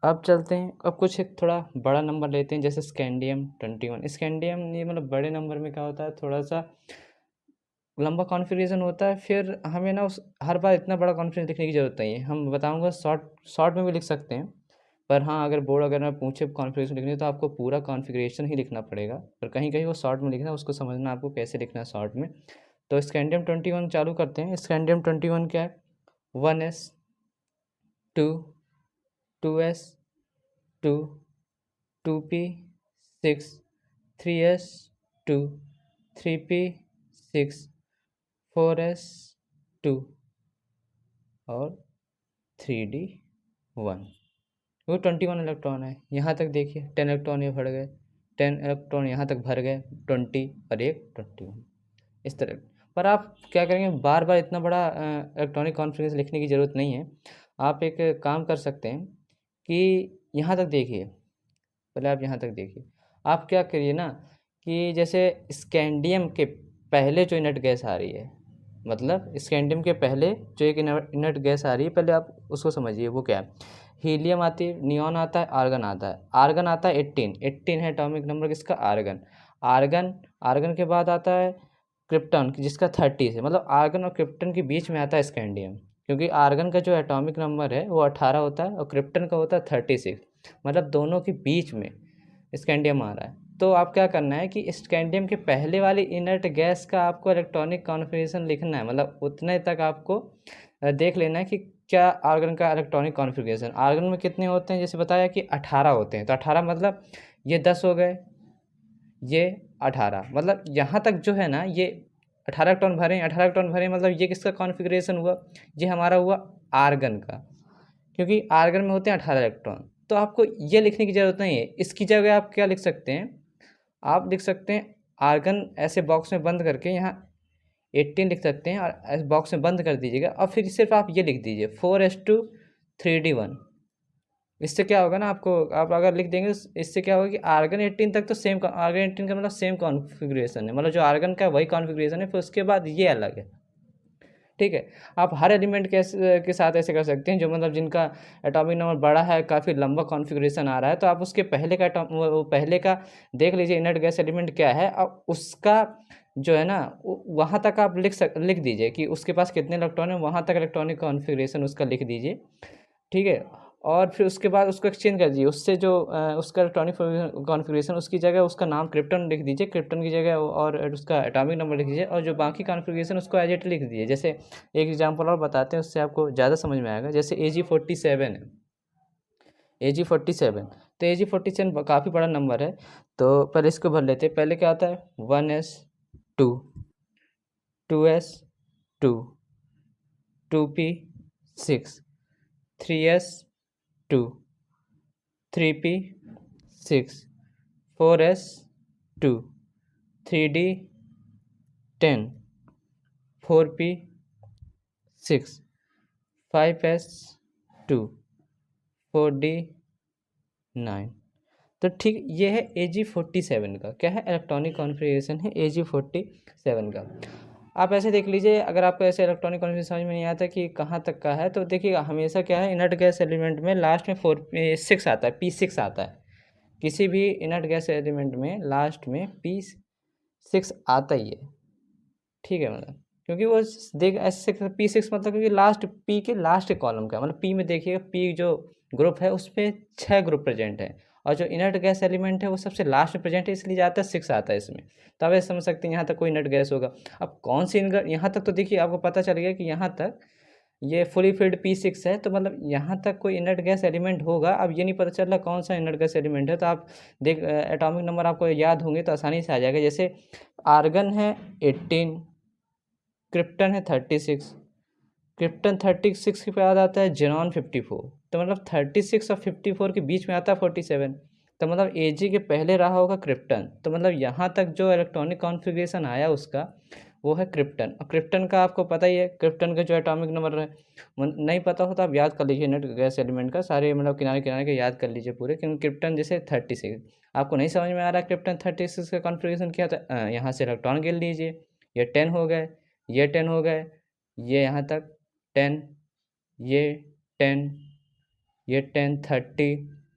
अब चलते हैं, अब कुछ एक थोड़ा बड़ा नंबर लेते हैं, जैसे स्कैंडियम 21। स्कैंडियम ये मतलब बड़े नंबर में क्या होता है, थोड़ा सा लंबा कॉन्फ़िगरेशन होता है, फिर हमें ना उस हर बार इतना बड़ा कॉन्फ़िगरेशन लिखने की ज़रूरत नहीं है, हम बताऊंगा शॉर्ट में भी लिख सकते हैं। पर हाँ, अगर बोर्ड अगर मैं पूछे कॉन्फ़िगरेशन लिखनी है तो आपको पूरा कॉन्फ़िगरेशन ही लिखना पड़ेगा, पर कहीं कहीं वो शॉर्ट में लिखना है, उसको समझना आपको कैसे लिखना है शॉर्ट में। तो स्कैंडियम 21 चालू करते हैं। स्कैंडियम 21 क्या है, 1s2, 2s2, 2p6, 3s2, 3p6, 4s2 और 3d1। वो 21 इलेक्ट्रॉन है, यहाँ तक देखिए 10 इलेक्ट्रॉन ये भर गए, 10 इलेक्ट्रॉन यहाँ तक भर गए, 20 और एक 21, इस तरह। पर आप क्या करेंगे, बार बार इतना बड़ा इलेक्ट्रॉनिक कॉन्फ़िगरेशन लिखने की ज़रूरत नहीं है। आप एक काम कर सकते हैं कि यहाँ तक देखिए, पहले आप यहाँ तक देखिए, आप क्या करिए ना कि जैसे स्कैंडियम के पहले जो इनर्ट गैस आ रही है, मतलब स्कैंडियम के पहले जो एक इनर्ट गैस आ रही है, पहले आप उसको समझिए वो क्या है। हीलियम आती है, नियॉन आता है, आर्गन आता है। आर्गन आता है 18 है एटॉमिक नंबर किसका, आर्गन। आर्गन के बाद आता है क्रिप्टन, जिसका 30 है, मतलब आर्गन और क्रिप्टन के बीच में आता है स्कैंडियम, क्योंकि आर्गन का जो एटॉमिक नंबर है वो 18 होता है और क्रिप्टन का होता है 36, मतलब दोनों के बीच में स्कैंडियम आ रहा है। तो आप क्या करना है कि स्कैंडियम के पहले वाली इनर्ट गैस का आपको इलेक्ट्रॉनिक कॉन्फ़िगरेशन लिखना है, मतलब उतने तक आपको देख लेना है कि क्या आर्गन का इलेक्ट्रॉनिक कॉन्फ़िगरेशन, आर्गन में कितने होते हैं, जैसे बताया कि 18 होते हैं, तो 18 मतलब ये 10 हो गए, ये 18, मतलब यहाँ तक जो है ना, ये 18 इलेक्ट्रॉन भरे, 18 इलेक्ट्रॉन भरे, मतलब ये किसका कॉन्फ़िगरेशन हुआ, ये हमारा हुआ आर्गन का, क्योंकि आर्गन में होते हैं 18 इलेक्ट्रॉन। तो आपको ये लिखने की ज़रूरत नहीं है, इसकी जगह आप क्या लिख सकते हैं, आप लिख सकते हैं आर्गन ऐसे बॉक्स में बंद करके यहाँ 18 लिख सकते हैं और बॉक्स में बंद कर दीजिएगा, और फिर सिर्फ आप ये लिख दीजिए 4s2 3d1, इससे क्या होगा ना, आपको आप अगर लिख देंगे इससे क्या होगा कि आर्गन 18 तक तो सेम, आर्गन 18 का मतलब सेम कॉन्फ़िगरेशन है, मतलब जो आर्गन का वही कॉन्फ़िगरेशन है, फिर उसके बाद ये अलग है। ठीक है, आप हर एलिमेंट के साथ ऐसे कर सकते हैं जो मतलब जिनका एटॉमिक नंबर बड़ा है, काफ़ी लंबा कॉन्फ़िगरेशन आ रहा है, तो आप उसके पहले का वो पहले का देख लीजिए इनर्ट गैस एलिमेंट क्या है, अब उसका जो है ना वहाँ तक आप लिख दीजिए कि उसके पास कितने इलेक्ट्रॉन है, वहाँ तक इलेक्ट्रॉनिक कॉन्फ़िगरेशन उसका लिख दीजिए। ठीक है, और फिर उसके बाद उसको एक्सचेंज कर दीजिए, उससे जो उसका इलेक्ट्रॉनिक कॉन्फ़िगरेशन, उसकी जगह उसका नाम क्रिप्टन लिख दीजिए, क्रिप्टन की जगह और उसका एटॉमिक नंबर लिख दीजिए, और जो बाकी कॉन्फ़िगरेशन उसको एज इट लिख दीजिए। जैसे एक एग्जांपल और बताते हैं, उससे आपको ज़्यादा समझ में आएगा। जैसे AG47 है, AG47, तो AG47 काफ़ी बड़ा नंबर है, तो पहले इसको भर लेते हैं। पहले क्या आता है 1s2, 2s2, 2p6, 3s2, 3p6, 4s2, 3d10, 4p6, 5s2, 4d9। तो ठीक ये है AG47 का, क्या है, इलेक्ट्रॉनिक कॉन्फ़िगरेशन है AG47 का। आप ऐसे देख लीजिए, अगर आपको ऐसे इलेक्ट्रॉनिक कॉन्फ़िगरेशन समझ में नहीं आता कि कहाँ तक का है, तो देखिए हमेशा क्या है, इनर्ट गैस एलिमेंट में लास्ट में 6 आता है, P6 आता है। किसी भी इनर्ट गैस एलिमेंट में लास्ट में P6 आता ही है। ठीक है, मतलब क्योंकि वो देख ऐसे P6 मतलब क्योंकि लास्ट P के लास्ट कॉलम का, मतलब P में देखिएगा P जो ग्रुप है उसमें 6 ग्रुप प्रेजेंट है, और जो इनर्ट गैस एलिमेंट है वो सबसे लास्ट में प्रेजेंट है, इसलिए ज़्यादातर 6 आता है इसमें। तब ऐसे समझ सकते हैं यहाँ तक कोई इनर्ट गैस होगा। अब कौन सी इनर्ट, यहाँ तक तो देखिए आपको पता चल गया कि यहाँ तक ये फुली फिल्ड P6 है, तो मतलब यहाँ तक कोई इनर्ट गैस एलिमेंट होगा। अब ये नहीं पता चल रहा कौन सा इनर्ट गैस एलिमेंट है, तो आप देख एटॉमिक नंबर आपको याद होंगे तो आसानी से आ जाएगा। जैसे आर्गन है 18, क्रिप्टन है 36, क्रिप्टन 36 के बाद आता है जेनॉन 54, तो मतलब 36 और 54 के बीच में आता है 47, तो मतलब AG के पहले रहा होगा क्रिप्टन, तो मतलब यहाँ तक जो इलेक्ट्रॉनिक कॉन्फ़िगरेशन आया उसका वो है क्रिप्टन। और क्रिप्टन का आपको पता ही है, क्रिप्टन का जो एटॉमिक नंबर है, नहीं पता हो तो आप याद कर लीजिए, नेट गैस एलिमेंट का सारे मतलब किनारे किनारे के याद कर लीजिए पूरे, क्योंकि क्रिप्टन जैसे 36 आपको नहीं समझ में आ रहा है क्रिप्टन 36 का कॉन्फ़िगरेशन क्या था, यहाँ से इलेक्ट्रॉन गिन लीजिए, ये 10 हो गए, ये 10 हो गए, ये यहाँ तक 10, ये 10, ये 10,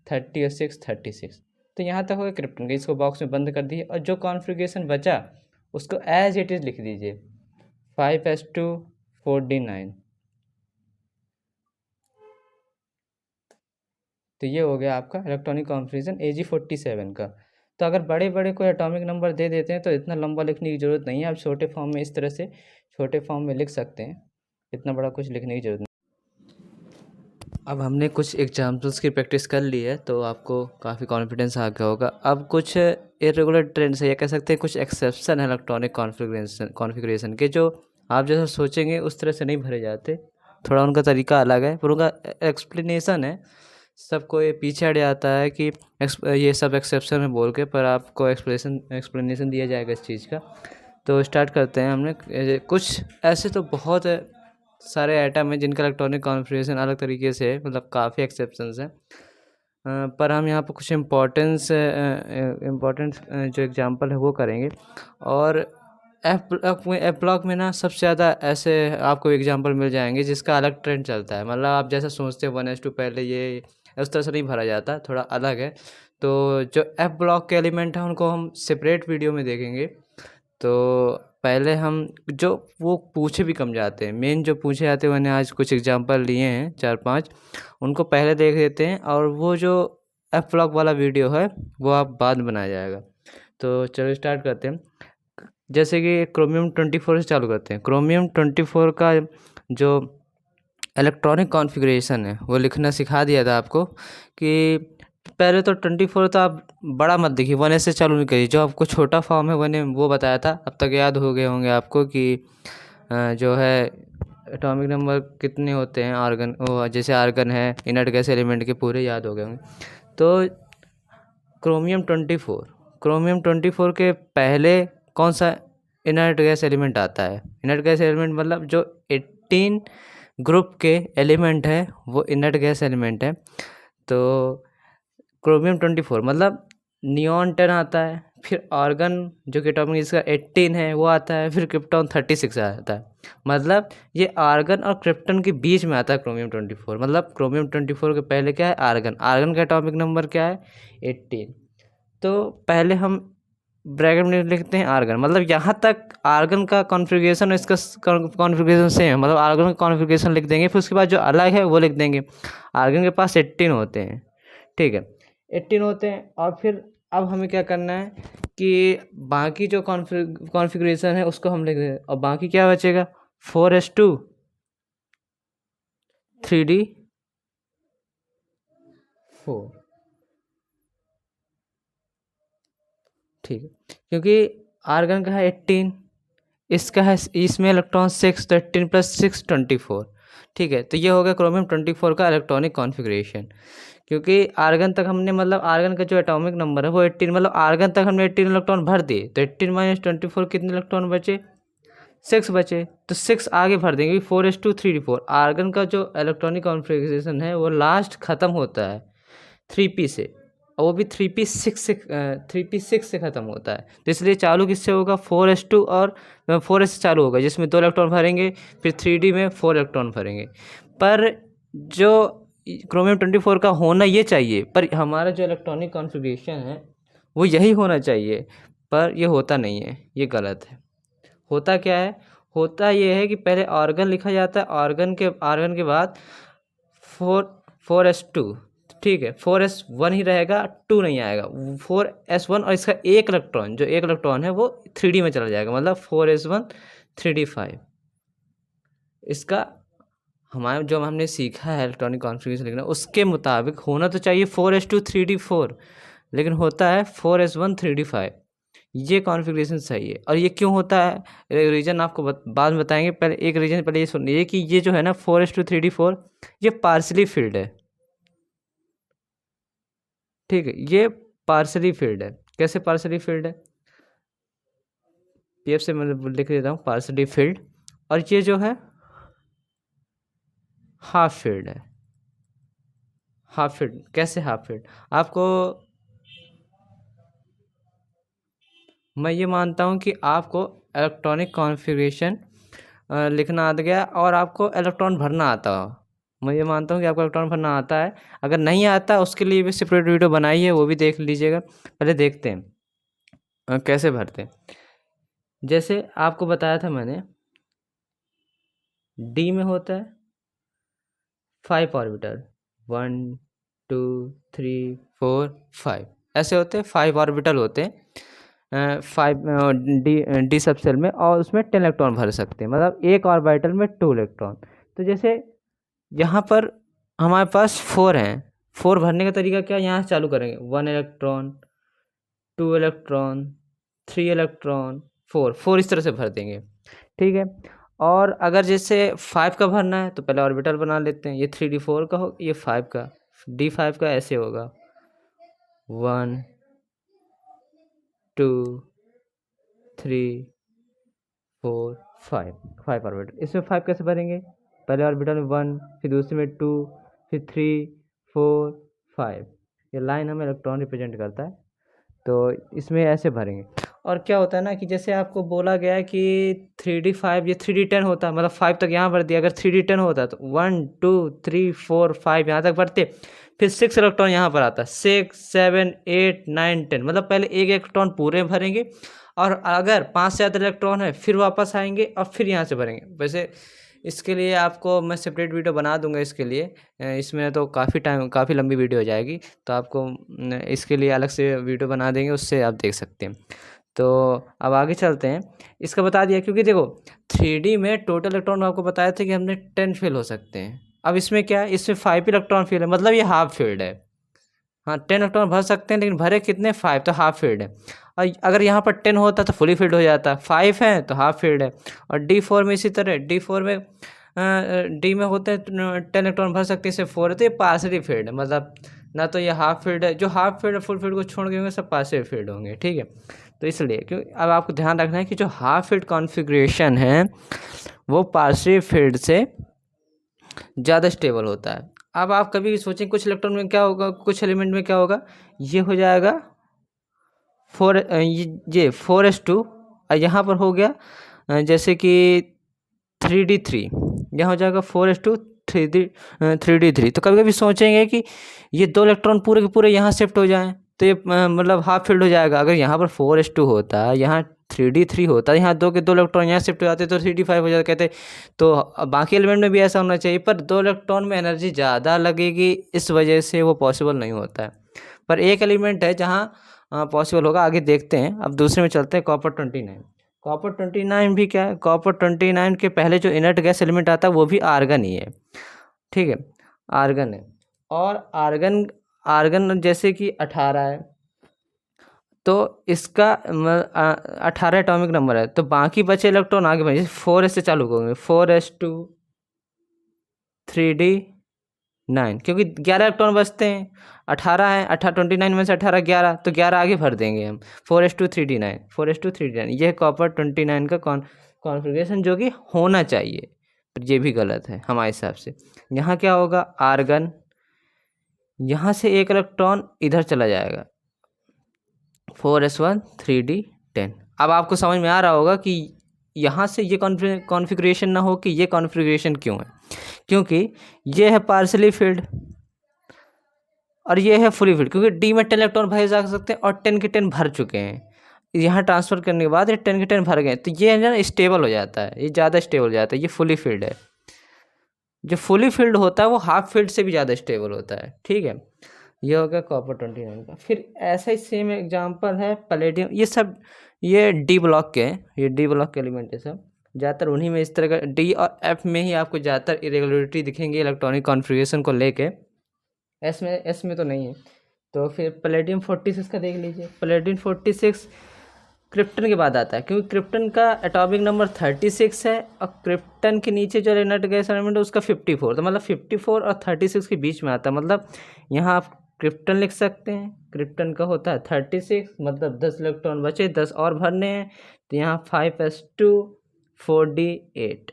30 और 6 36, तो यहाँ तक हो गया क्रिप्टन का। इसको बॉक्स में बंद कर दिए, और जो कॉन्फ़िगरेशन बचा उसको एज इट इज़ लिख दीजिए, 5s2, 4d9। तो ये हो गया आपका इलेक्ट्रॉनिक कॉन्फ़िगरेशन AG47 का। तो अगर बड़े बड़े कोई एटॉमिक नंबर दे देते हैं तो इतना लंबा लिखने की ज़रूरत नहीं है, आप छोटे फॉर्म में इस तरह से छोटे फॉर्म में लिख सकते हैं, इतना बड़ा कुछ लिखने की ज़रूरत नहीं। अब हमने कुछ एग्जाम्पल्स की प्रैक्टिस कर ली है, तो आपको काफ़ी कॉन्फिडेंस आ गया होगा। अब कुछ इरेगुलर ट्रेंड्स है, या कह सकते हैं कुछ एक्सेप्शन है इलेक्ट्रॉनिक कॉन्फ़िगरेशन के, जो आप जैसा सोचेंगे उस तरह से नहीं भरे जाते, थोड़ा उनका तरीका अलग है, पर उनका एक्सप्लेनेशन है। सबको ये पीछे हट जाता है कि ये सब एक्सेप्शन में बोल के, पर आपको एक्सप्लेनेशन दिया जाएगा इस चीज़ का। तो स्टार्ट करते हैं। हमने कुछ ऐसे तो बहुत सारे आइटम हैं जिनका इलेक्ट्रॉनिक कॉन्फ़िगरेशन अलग तरीके से है, मतलब काफ़ी एक्सेप्शंस हैं, पर हम यहाँ पर कुछ इम्पोर्टेंट जो एग्जांपल है वो करेंगे। और एफ ब्लॉक में ना सबसे ज़्यादा ऐसे आपको एग्जांपल मिल जाएंगे जिसका अलग ट्रेंड चलता है, मतलब आप जैसा सोचते हैं 1s2 पहले ये उस तरह से नहीं भरा जाता, थोड़ा अलग है। तो जो एफ ब्लॉक के एलिमेंट हैं उनको हम सेपरेट वीडियो में देखेंगे। तो पहले हम जो वो पूछे भी कम जाते हैं, मेन जो पूछे जाते हैं, मैंने आज कुछ एग्जांपल लिए हैं 4-5, उनको पहले देख लेते हैं, और वो जो एफ ब्लॉक वाला वीडियो है वो आप बाद में बनाया जाएगा। तो चलो स्टार्ट करते हैं। जैसे कि क्रोमियम 24 से चालू करते हैं। क्रोमियम 24 का जो इलेक्ट्रॉनिक कॉन्फ़िगरेशन है वो लिखना सिखा दिया था आपको, कि पहले तो 24 तो आप बड़ा मत देखिए, 1s से चालू नहीं करिए, जो आपको छोटा फॉर्म है 1m वो बताया था, अब तक याद हो गए होंगे आपको कि जो है एटॉमिक नंबर कितने होते हैं आर्गन, वो जैसे आर्गन है इनर्ट गैस एलिमेंट के पूरे याद हो गए होंगे। तो क्रोमियम 24 के पहले कौन सा इनर्ट गैस एलिमेंट आता है? इनर्ट गैस एलिमेंट मतलब जो 18 ग्रुप के एलिमेंट है वो इनर्ट गैस एलिमेंट है। तो क्रोमियम 24 मतलब नियॉन 10 आता है, फिर आर्गन जो कि एटॉमिक इसका 18 है वो आता है, फिर क्रिप्टॉन 36 आता है। मतलब ये आर्गन और क्रिप्टन के बीच में आता है क्रोमियम 24। मतलब क्रोमियम 24 के पहले क्या है, आर्गन। आर्गन का एटॉमिक नंबर क्या है, 18। तो पहले हम ब्रैकेट में लिखते हैं आर्गन, मतलब यहाँ तक आर्गन का कॉन्फ़िगरेशन इसका कॉन्फ़िगरेशन सेम है, मतलब आर्गन का कॉन्फ़िगरेशन लिख देंगे, फिर उसके बाद जो अलग है वो लिख देंगे। आर्गन के पास 18 होते हैं, ठीक है, 18 होते हैं। और फिर अब हमें क्या करना है कि बाकी जो कॉन्फ़िगरेशन है उसको हम लिख दें, और बाकी क्या बचेगा, 4s2 3d4, ठीक है, क्योंकि आर्गन का है 18, इसका है, इसमें इलेक्ट्रॉन 6, तो 18 + 6 24, ठीक है। तो ये हो गया क्रोमियम 24 का इलेक्ट्रॉनिक कॉन्फ़िगरेशन। क्योंकि आर्गन तक हमने, मतलब आर्गन का जो एटॉमिक नंबर है वो 18, मतलब आर्गन तक हमने 18 इलेक्ट्रॉन भर दिए, तो 18 - 24 कितने इलेक्ट्रॉन बचे, 6 बचे, तो 6 आगे भर देंगे, 4s2 3d4। आर्गन का जो इलेक्ट्रॉनिक कॉन्फ़िगरेशन है वो लास्ट ख़त्म होता है 3p से, और वो भी 3p6 से ख़त्म होता है। तो इसलिए चालू किससे होगा, 4s2 और 4s से चालू होगा, जिसमें 2 इलेक्ट्रॉन भरेंगे, फिर 3d में 4 इलेक्ट्रॉन भरेंगे। पर जो क्रोमियम 24 का होना ये चाहिए, पर हमारा जो इलेक्ट्रॉनिक कॉन्फ़िगरेशन है वो यही होना चाहिए, पर ये होता नहीं है, ये गलत है। होता क्या है, होता ये है कि पहले आर्गन लिखा जाता है, आर्गन के बाद 4s2, ठीक है, 4s1 ही रहेगा, 2 नहीं आएगा, 4s1, और इसका एक इलेक्ट्रॉन, जो एक इलेक्ट्रॉन है वो 3d में चला जाएगा, मतलब 4s1 3d5। इसका हमारे जो हमने सीखा है इलेक्ट्रॉनिक कॉन्फ़िगरेशन लिखना, उसके मुताबिक होना तो चाहिए 4s2 3d4, लेकिन होता है 4s1 3d5। ये कॉन्फ़िगरेशन सही है। और ये क्यों होता है, रीज़न आपको बाद में बताएंगे। पहले एक रीज़न पहले ये सुनिए कि ये जो है ना 4s2 3d4 ये पार्शली फिल्ड है, ठीक है, ये पार्शली फिल्ड है। कैसे पार्शली फिल्ड है, पीएफ से मैं लिख देता हूँ, पार्शली फिल्ड। और ये जो है हाफ फिल्ड है। हाफ फिल्ड कैसे, हाफ फिल्ड आपको, मैं ये मानता हूँ कि आपको इलेक्ट्रॉनिक कॉन्फ़िगरेशन लिखना आ गया और आपको इलेक्ट्रॉन भरना आता हो। मैं ये मानता हूँ कि आपको इलेक्ट्रॉन भरना आता है। अगर नहीं आता उसके लिए भी सेपरेट वीडियो बनाई है, वो भी देख लीजिएगा। पहले देखते हैं कैसे भरते हैं। जैसे आपको बताया था मैंने, डी में होता है 5 ऑर्बिटल, 1 2 3 4 5, ऐसे होते हैं 5 ऑर्बिटल होते हैं 5 डी सब सेल में, और उसमें 10 इलेक्ट्रॉन भर सकते हैं, मतलब एक ऑर्बिटल में 2 इलेक्ट्रॉन। तो जैसे यहाँ पर हमारे पास 4 हैं, 4 भरने का तरीका क्या, यहाँ से चालू करेंगे, 1 इलेक्ट्रॉन 2 इलेक्ट्रॉन 3 इलेक्ट्रॉन 4 इस तरह से भर देंगे, ठीक है। और अगर जैसे 5 का भरना है तो पहले ऑर्बिटल बना लेते हैं, ये 3d4 का हो, ये 5 का, d5 का ऐसे होगा 1 2 3 4 5 ऑर्बिटल। इसमें 5 कैसे भरेंगे, पहले ऑर्बिटल में 1, फिर दूसरे में 2, फिर 3 4 5। ये लाइन हमें इलेक्ट्रॉन रिप्रेजेंट करता है, तो इसमें ऐसे भरेंगे। और क्या होता है ना कि जैसे आपको बोला गया है कि 3d5 ये 3d10 होता है, मतलब 5 तक यहाँ भर दिया। अगर 3d10 होता तो 1 2 3 4 5 यहाँ तक भरते, फिर 6 इलेक्ट्रॉन यहाँ पर आता, 6 7 8 9 10, मतलब पहले एक इलेक्ट्रॉन पूरे भरेंगे, और अगर 5 से ज़्यादा इलेक्ट्रॉन है फिर वापस आएंगे और फिर यहाँ से भरेंगे। वैसे इसके लिए आपको मैं सेपरेट वीडियो बना दूंगा इसके लिए, इसमें तो काफ़ी लंबी वीडियो हो जाएगी, तो आपको इसके लिए अलग से वीडियो बना देंगे, उससे आप देख सकते हैं। तो अब आगे चलते हैं। इसका बता दिया, क्योंकि देखो 3D में टोटल इलेक्ट्रॉन आपको बताया था कि हमने 10 फेल हो सकते हैं। अब इसमें क्या है, इसमें 5 इलेक्ट्रॉन फेल है, मतलब ये हाफ फील्ड है। हाँ 10 इलेक्ट्रॉन भर सकते हैं, लेकिन भरे कितने, 5, तो हाफ फील्ड है। और अगर यहाँ पर 10 होता तो फुली फील्ड हो जाता, 5 है तो हाफ फील्ड है। और D4 में इसी तरह, D4 में डी में होते हैं 10 इलेक्ट्रॉन भर सकते हैं, इससे 4 है, तो ये पार्शली फील्ड है, मतलब ना तो ये हाफ फील्ड है, जो हाफ फील्ड फुल फील्ड को छोड़ के होंगे सब पार्शली फील्ड होंगे, ठीक है। तो इसलिए क्यों, अब आपको ध्यान रखना है कि जो हाफ फील्ड कॉन्फ़िगरेशन है वो पार्शली फील्ड से ज़्यादा स्टेबल होता है। अब आप कभी भी सोचें कुछ इलेक्ट्रॉन में क्या होगा, कुछ एलिमेंट में क्या होगा, ये हो जाएगा 4s2 और यहाँ पर हो गया जैसे कि 3d3, यहाँ हो जाएगा 4s2 3d3। तो कभी कभी सोचेंगे कि ये 2 इलेक्ट्रॉन पूरे के पूरे यहाँ शिफ्ट हो जाएं तो ये मतलब हाफ फील्ड हो जाएगा। अगर यहाँ पर 4s2 होता है, यहाँ 3d3 होता है, यहाँ 2 के 2 इलेक्ट्रॉन यहाँ शिफ्ट हो जाते तो 3d5 हो जाता कहते। तो बाकी एलिमेंट में भी ऐसा होना चाहिए, पर 2 इलेक्ट्रॉन में एनर्जी ज़्यादा लगेगी, इस वजह से वो पॉसिबल नहीं होता है। पर एक एलिमेंट है जहाँ पॉसिबल होगा, आगे देखते हैं। अब दूसरे में चलते हैं, कॉपर 29। कॉपर 29 भी क्या है, कॉपर 29 के पहले जो इनर्ट गैस एलिमेंट आता है वो भी आर्गन ही है, ठीक है, आर्गन है। और आर्गन जैसे कि 18 है, तो इसका 18 एटॉमिक नंबर है, तो बाकी बचे इलेक्ट्रॉन आगे बढ़े 4s से चालू होंगे, 4s2 3d9, क्योंकि 11 इलेक्ट्रॉन बचते हैं, 18 है, 29 में से 18 11, तो 11 आगे भर देंगे हम, 4s2 3d9, 4s2 3d9। ये है कॉपर 29 का कॉन्फ़िगरेशन जो कि होना चाहिए, पर ये भी गलत है हमारे हिसाब से। यहाँ क्या होगा, आर्गन, यहाँ से एक इलेक्ट्रॉन इधर चला जाएगा, 4s1 3d10। अब आपको समझ में आ रहा होगा कि यहाँ से ये कॉन्फ़िगरेशन ना हो कि ये कॉन्फ़िगरेशन क्यों है, क्योंकि ये है पार्शली फिल्ड और ये है फुली फिल्ड, क्योंकि डी में 10 इलेक्ट्रॉन भरे जा सकते हैं और 10 के 10 भर चुके हैं। यहाँ ट्रांसफ़र करने के बाद ये 10 के 10 भर गए, तो ये ना स्टेबल हो जाता है, ये ज़्यादा स्टेबल हो जाता है, ये फुली फिल्ड है। जो फुली फिल्ड होता है वो हाफ फील्ड से भी ज़्यादा स्टेबल होता है, ठीक है। ये हो गया कॉपर 29 का। फिर ऐसा ही सेम एग्जांपल है पैलेडियम। ये सब ये डी ब्लॉक के हैं, ये डी ब्लॉक के एलिमेंट है सब, ज़्यादातर उन्हीं में इस तरह का डी और एफ में ही आपको ज़्यादातर इरेगुलरिटी दिखेंगे इलेक्ट्रॉनिक कॉन्फ़िगरेशन को लेके। एस में तो नहीं है। तो फिर पैलेडियम 46 का देख लीजिए, पैलेडियम 46 क्रिप्टन के बाद आता है, क्योंकि क्रिप्टन का एटॉमिक नंबर 36 है और क्रिप्टन के नीचे जो इनर्ट गैस एलिमेंट है उसका 54, तो मतलब 54 और 36 के बीच में आता है। मतलब यहाँ आप क्रिप्टन लिख सकते हैं, क्रिप्टन का होता है 36, मतलब 10 इलेक्ट्रॉन बचे, 10 और भरने हैं, तो यहाँ 5s2 4d8,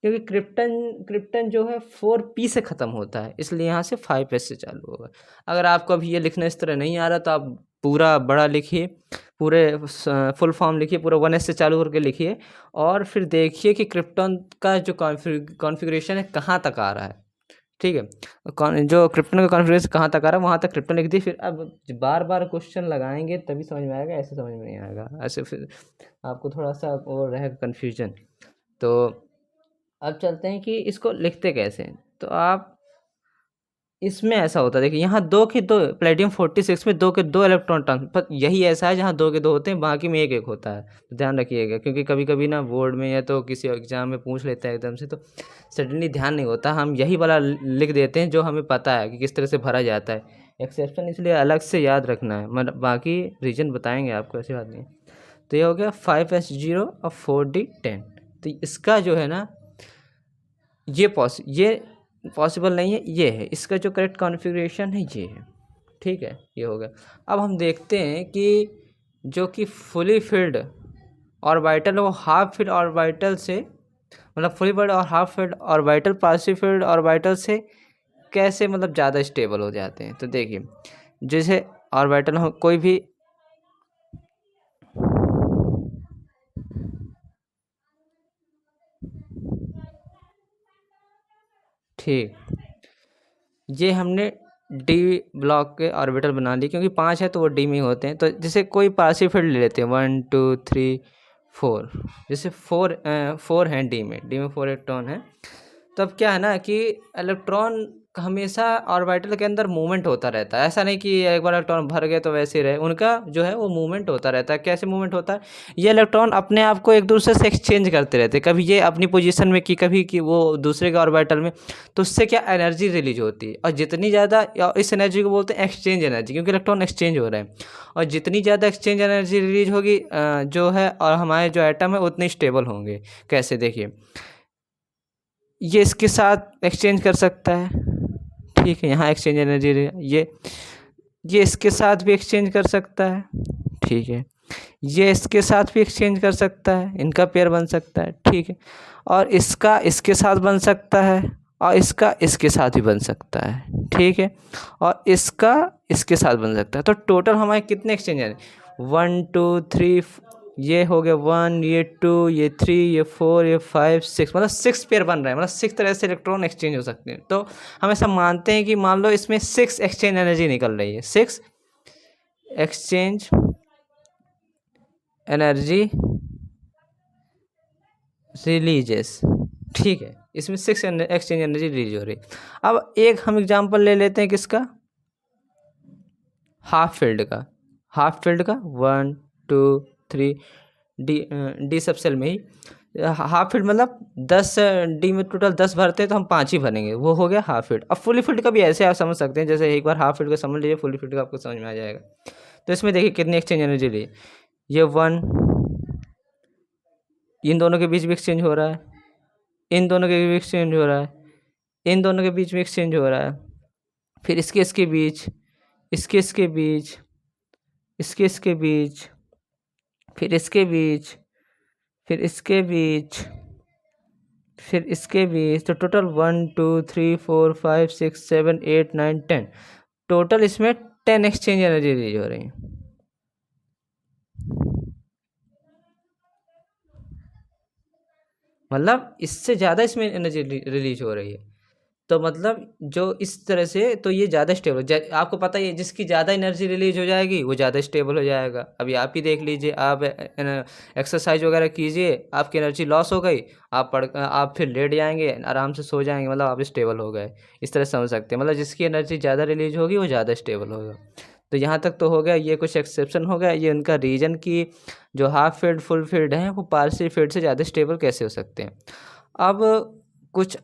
क्योंकि क्रिप्टन जो है 4p से ख़त्म होता है, इसलिए यहाँ से 5s से चालू होगा। अगर आपको अभी ये लिखना इस तरह नहीं आ रहा तो आप पूरा बड़ा लिखिए, पूरे फुल फॉर्म लिखिए, पूरा 1s से चालू करके लिखिए और फिर देखिए कि क्रिप्टन का जो कॉन्फ़िगरेशन है कहाँ तक आ रहा है, ठीक है। जो क्रिप्टन का कॉन्फ़िगरेशन कहाँ तक आ रहा है वहाँ तक क्रिप्टन लिख दिए। फिर अब बार बार क्वेश्चन लगाएंगे तभी समझ में आएगा, ऐसे समझ में नहीं आएगा, ऐसे फिर आपको थोड़ा सा और रहेगा कन्फ्यूजन। तो अब चलते हैं कि इसको लिखते कैसे हैं। तो आप इसमें ऐसा होता है, देखिए यहाँ 2 के 2, प्लेटिनम 46 में 2 के 2 इलेक्ट्रॉन ट्रांसफर, यही ऐसा है जहाँ 2 के 2 होते हैं, बाकी में 1 होता है, तो ध्यान रखिएगा, क्योंकि कभी कभी ना बोर्ड में या तो किसी एग्जाम में पूछ लेता है एकदम से, तो सडनली ध्यान नहीं होता, हम यही वाला लिख देते हैं जो हमें पता है कि किस तरह से भरा जाता है। एक्सेप्शन इसलिए अलग से याद रखना है, मतलब बाकी रीजन बताएंगे आपको, ऐसी बात नहीं। तो ये हो गया 5s0 और 4d10। तो इसका जो है ना ये पॉसिबल नहीं है, ये है इसका जो करेक्ट कॉन्फ़िगरेशन है, ये है, ठीक है, ये हो गया। अब हम देखते हैं कि जो कि फुली फिल्ड ऑर्बिटल वो हाफ फील्ड ऑर्बिटल से, मतलब फुली फिल्ड और half filled orbital partial filled orbital से कैसे मतलब ज़्यादा स्टेबल हो जाते हैं। तो देखिए जैसे ऑर्बिटल हो कोई भी, ठीक, ये हमने डी ब्लॉक के ऑर्बिटल बना लिए, क्योंकि 5 है तो वो डी में ही होते हैं। तो जैसे कोई पार्शियल फील्ड ले लेते हैं 1 2 3 4, जैसे 4 हैं डी में 4 इलेक्ट्रॉन है। तो अब क्या है ना कि इलेक्ट्रॉन हमेशा ऑर्बिटल के अंदर मूवमेंट होता रहता है, ऐसा नहीं कि एक बार इलेक्ट्रॉन भर गए तो वैसे ही रहे, उनका जो है वो मूवमेंट होता रहता है। कैसे मूवमेंट होता है, ये इलेक्ट्रॉन अपने आप को एक दूसरे से एक्सचेंज करते रहते हैं, कभी ये अपनी पोजीशन में कभी कि वो दूसरे के ऑर्बिटल में, तो उससे क्या एनर्जी रिलीज होती है, और जितनी ज़्यादा, इस एनर्जी को बोलते हैं एक्सचेंज एनर्जी, क्योंकि इलेक्ट्रॉन एक्सचेंज हो रहे हैं, और जितनी ज़्यादा एक्सचेंज एनर्जी रिलीज होगी जो है, और हमारे जो एटम है उतने स्टेबल होंगे। कैसे, देखिए ये इसके साथ एक्सचेंज कर सकता है, ठीक है, यहाँ एक्सचेंज एनर्जी, ये इसके साथ भी एक्सचेंज कर सकता है, ठीक है, ये इसके साथ भी एक्सचेंज कर सकता है, इनका पेयर बन सकता है, ठीक है, और इसका इसके साथ बन सकता है, और इसका इसके साथ भी बन सकता है, ठीक है, और इसका इसके साथ बन सकता है। तो टोटल हमारे कितने एक्सचेंज हैं? 1 2 3, ये हो गया 1, ये 2, ये 3, ये 4, ये 5 6, मतलब 6 पेयर बन रहे हैं, मतलब 6 तरह से इलेक्ट्रॉन एक्सचेंज हो सकते हैं। तो हम ऐसा मानते हैं कि मान लो इसमें 6 एक्सचेंज एनर्जी निकल रही है, 6 एक्सचेंज एनर्जी रिलीजेस, ठीक है, इसमें 6 एक्सचेंज एनर्जी रिलीज हो रही। अब एक हम एग्जांपल ले लेते हैं किसका, हाफ फील्ड का, हाफ फील्ड का 1 2 3 डी सब सेल में ही हाफ फील्ड, मतलब 10 डी में टोटल 10 भरते हैं तो हम 5 ही भरेंगे, वो हो गया हाफ फील्ड। अब फुली फील्ड का भी ऐसे आप समझ सकते हैं, जैसे एक बार हाफ फील्ड का समझ लीजिए, फुली फील्ड का आपको समझ में आ जाएगा। तो इसमें देखिए कितनी एक्सचेंज एनर्जी ली, ये 1, इन दोनों के बीच भी एक्सचेंज हो रहा है, इन दोनों के बीच एक्सचेंज हो रहा है, इन दोनों के बीच में एक्सचेंज हो रहा है, फिर इसके इसके बीच, इसके इसके बीच, इसके इसके बीच, फिर इसके बीच, फिर इसके बीच, फिर इसके बीच। तो टोटल 1 2 3 4 5 6 7 8 9 10, टोटल इसमें 10 एक्सचेंज एनर्जी रिलीज हो रही है। मतलब इससे ज़्यादा इसमें एनर्जी रिलीज हो रही है। तो मतलब जो इस तरह से, तो ये ज़्यादा स्टेबल, आपको पता ही है जिसकी ज़्यादा एनर्जी रिलीज हो जाएगी वो ज़्यादा स्टेबल हो जाएगा। अभी आप ही देख लीजिए, आप एक्सरसाइज वगैरह कीजिए, आपकी एनर्जी लॉस हो गई, आप फिर लेट जाएंगे, आराम से सो जाएंगे, मतलब आप स्टेबल हो गए। इस तरह समझ सकते हैं, मतलब जिसकी एनर्जी ज़्यादा रिलीज होगी वो ज़्यादा स्टेबल होगा। तो यहाँ तक तो हो गया, ये कुछ एक्सेप्शन हो गया, ये उनका रीजन की जो हाफ फील्ड फुल फील्ड हैं वो पार्शियल फील्ड से ज़्यादा स्टेबल कैसे हो सकते हैं। अब कुछ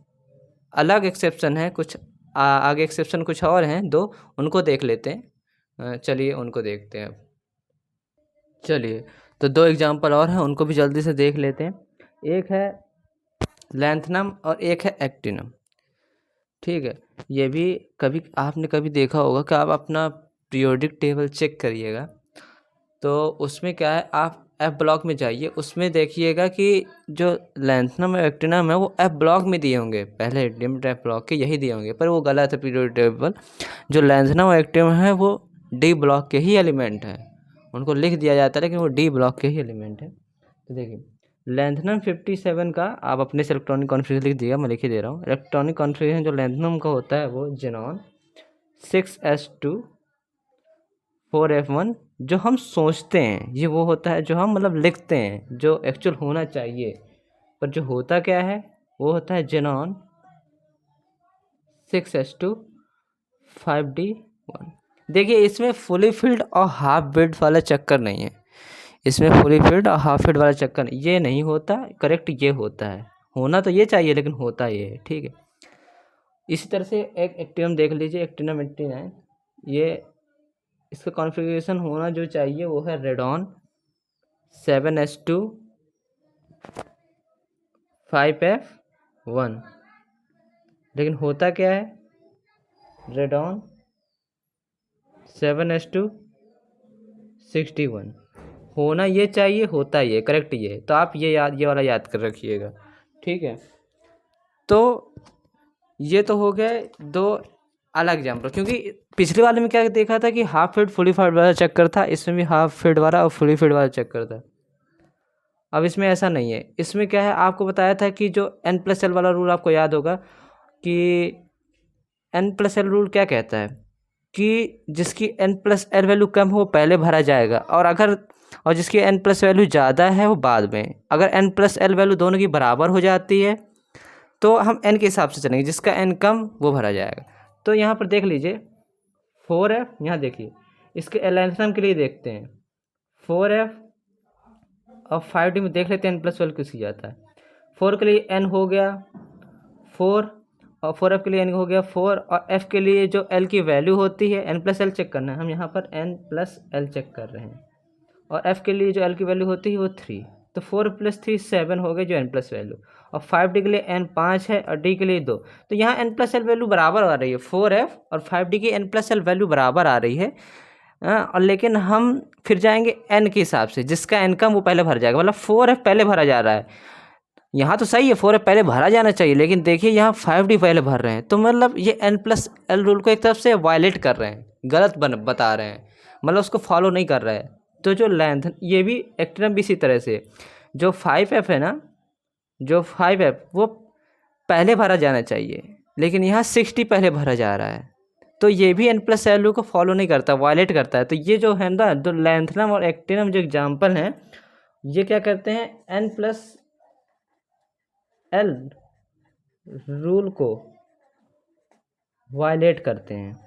अलग एक्सेप्शन है, कुछ आगे एक्सेप्शन कुछ और हैं दो, उनको देख लेते हैं। चलिए उनको देखते हैं अब। चलिए, तो 2 एग्जांपल और हैं, उनको भी जल्दी से देख लेते हैं। एक है लैंथनम और एक है एक्टिनम, ठीक है। ये भी कभी आपने कभी देखा होगा कि आप अपना पीरियोडिक टेबल चेक करिएगा, तो उसमें क्या है, आप एफ ब्लॉक में जाइए, उसमें देखिएगा कि जो लैंथनम और एक्टिनम है वो एफ ब्लॉक में दिए होंगे, पहले डिम्ड एफ ब्लॉक के यही दिए होंगे, पर वो गलत है पीरियोडिक टेबल। जो लैंथनम और एक्टिनम है वो डी ब्लॉक के ही एलिमेंट है, उनको लिख दिया जाता है लेकिन वो डी ब्लॉक के ही एलिमेंट है। तो देखिए लैंथनम 57 का आप अपने से इलेक्ट्रॉनिक कॉन्फ़िगरेशन लिख दिएगा, मैं लिख ही दे रहा हूँ। इलेक्ट्रॉनिक कॉन्फ़िगरेशन जो लैंथनम का होता है वो जेनॉन 6s2 4f1, जो हम सोचते हैं ये वो होता है, जो हम मतलब लिखते हैं, जो एक्चुअल होना चाहिए, पर जो होता क्या है वो होता है जेनॉन 6s2 5d1। देखिए इसमें फुली फील्ड और हाफ फील्ड वाला चक्कर नहीं है, इसमें फुली फील्ड और हाफ फील्ड वाला चक्कर ये नहीं होता, करेक्ट ये होता है, होना तो ये चाहिए लेकिन होता ये है, ठीक है। इसी तरह से एक एक्टिनम देख लीजिए, एक्टिनम 89, ये इसका कॉन्फ़िगरेशन होना जो चाहिए वो है रेडॉन 7s2 5f1, लेकिन होता क्या है, रेडॉन 7s2 61, होना ये चाहिए, होता ये, करेक्ट ये। तो आप ये वाला याद कर रखिएगा, ठीक है। तो ये तो हो गए 2 अलग एग्जाम्पल, क्योंकि पिछले वाले में क्या देखा था कि हाफ फील्ड फुली फील्ड वाला चक्कर था, इसमें भी हाफ फील्ड वाला और फुली फील्ड वाला चक्कर था। अब इसमें ऐसा नहीं है, इसमें क्या है, आपको बताया था कि जो n+l वाला रूल आपको याद होगा कि n+l रूल क्या कहता है कि जिसकी n+l वैल्यू कम हो वो पहले भरा जाएगा, और जिसकी n+ वैल्यू ज़्यादा है वो बाद में। अगर n+l वैल्यू दोनों की बराबर हो जाती है तो हम n के हिसाब से चलेंगे, जिसका n कम वो भरा जाएगा। तो यहाँ पर देख लीजिए 4f, यहाँ देखिए इसके लैंथनम के लिए देखते हैं 4f और 5d में देख लेते हैं n+ वैल्यू किसकी जाता है। 4 के लिए n हो गया 4, और 4f के लिए n हो गया 4, और f के लिए जो l की वैल्यू होती है, n+l चेक करना है, हम यहाँ पर n+l चेक कर रहे हैं, और f के लिए जो l की वैल्यू होती है वो 3, तो 4 + 3 7 हो गए जो n+ वैल्यू, और 5d के लिए n 5 है और d के लिए 2, तो यहाँ n+l वैल्यू बराबर आ रही है, 4f और 5d की n+l वैल्यू बराबर आ रही है। और लेकिन हम फिर जाएंगे n के हिसाब से, जिसका n कम वो पहले भर जाएगा, मतलब 4f पहले भरा जा रहा है, यहाँ तो सही है 4f पहले भरा जाना चाहिए, लेकिन देखिए यहाँ 5d पहले भर रहे हैं, तो मतलब ये n+l रूल को एक तरफ से वायलेट कर रहे हैं, गलत बता रहे हैं, मतलब उसको फॉलो नहीं कर रहा है। तो जो लेंथ, ये भी एक्टिनम भी इसी तरह से, जो 5f है ना, जो 5f वो पहले भरा जाना चाहिए, लेकिन यहाँ 60 पहले भरा जा रहा है, तो ये भी n+l रूल को फॉलो नहीं करता, वायलेट करता है। तो ये जो है ना, जो लेंथनम और एक्टिनम जो एग्जाम्पल हैं, ये क्या करते हैं, n+l रूल को वायलेट करते हैं,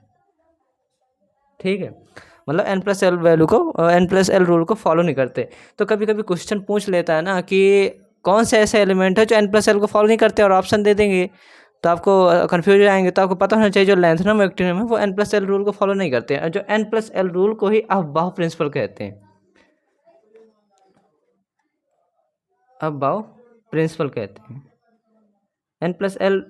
ठीक है, मतलब n+l रूल को फॉलो नहीं करते। तो कभी कभी क्वेश्चन पूछ लेता है ना कि कौन से ऐसे एलिमेंट है जो n+l को फॉलो नहीं करते, और ऑप्शन दे देंगे तो आपको कन्फ्यूज हो जाएंगे। तो आपको पता होना चाहिए जो लेंथनम एक्टिनम है वो n+l रूल को फॉलो नहीं करते हैं, और जो n+l रूल को ही अफबाउ प्रिंसिपल कहते हैं, अफबाउ प्रिंसिपल कहते हैं। n+l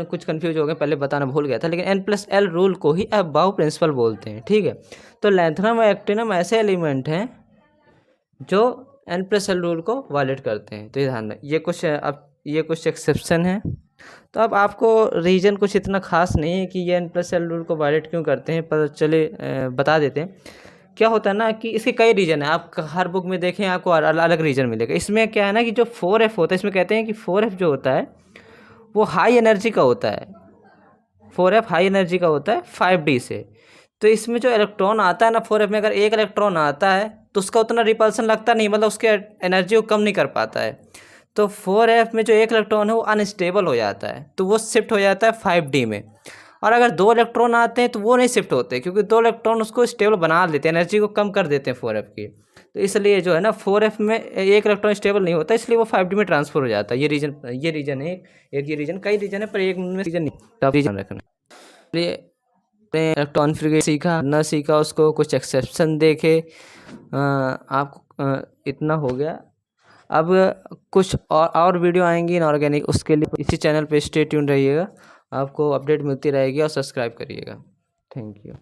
कुछ कंफ्यूज हो गए, पहले बताना भूल गया था, लेकिन n+l रूल को ही अफबाउ प्रिंसिपल बोलते हैं, ठीक है। तो लेंथनम और एक्टिनम ऐसे एलिमेंट हैं जो n+l रूल को वायलेट करते हैं, तो ये ध्यान रखें। ये कुछ एक्सेप्शन है। तो अब आपको रीजन कुछ इतना खास नहीं है कि ये n+l रूल को वायलेट क्यों करते हैं, पर चले बता देते हैं। क्या होता है ना कि इसके कई रीजन है, आप हर बुक में देखें आपको अलग अलग रीजन मिलेगा। इसमें क्या है ना कि जो 4f होता है, इसमें कहते हैं कि 4f जो होता है वो हाई एनर्जी का होता है, 4f हाई एनर्जी का होता है 5d से। तो इसमें जो इलेक्ट्रॉन आता है ना 4f में, अगर एक इलेक्ट्रॉन आता है तो उसका उतना रिपल्सन लगता नहीं, मतलब उसके एनर्जी को कम नहीं कर पाता है। तो 4f में जो एक इलेक्ट्रॉन है वो अनस्टेबल हो जाता है, तो वो शिफ्ट हो जाता है 5d में। और अगर 2 इलेक्ट्रॉन आते हैं तो वो नहीं शिफ्ट होते, क्योंकि 2 इलेक्ट्रॉन उसको स्टेबल बना देते हैं, एनर्जी को कम कर देते हैं 4f की। तो इसलिए जो है ना 4f में एक इलेक्ट्रॉन स्टेबल नहीं होता, इसलिए वो 5d में ट्रांसफर हो जाता है। ये रीजन है, ये रीजन, कई रीजन है पर एक में रीजन नहीं, तो आप रीजन रखना। इसलिए कॉन्फ़िगरेशन सीखा ना सीखा उसको, कुछ एक्सेप्शन देखे, आपको इतना हो गया। अब कुछ और वीडियो आएंगी इनऑर्गेनिक, उसके लिए इसी चैनल पे स्टे ट्यून रहिएगा, आपको अपडेट मिलती रहेगी, और सब्सक्राइब करिएगा। Thank you.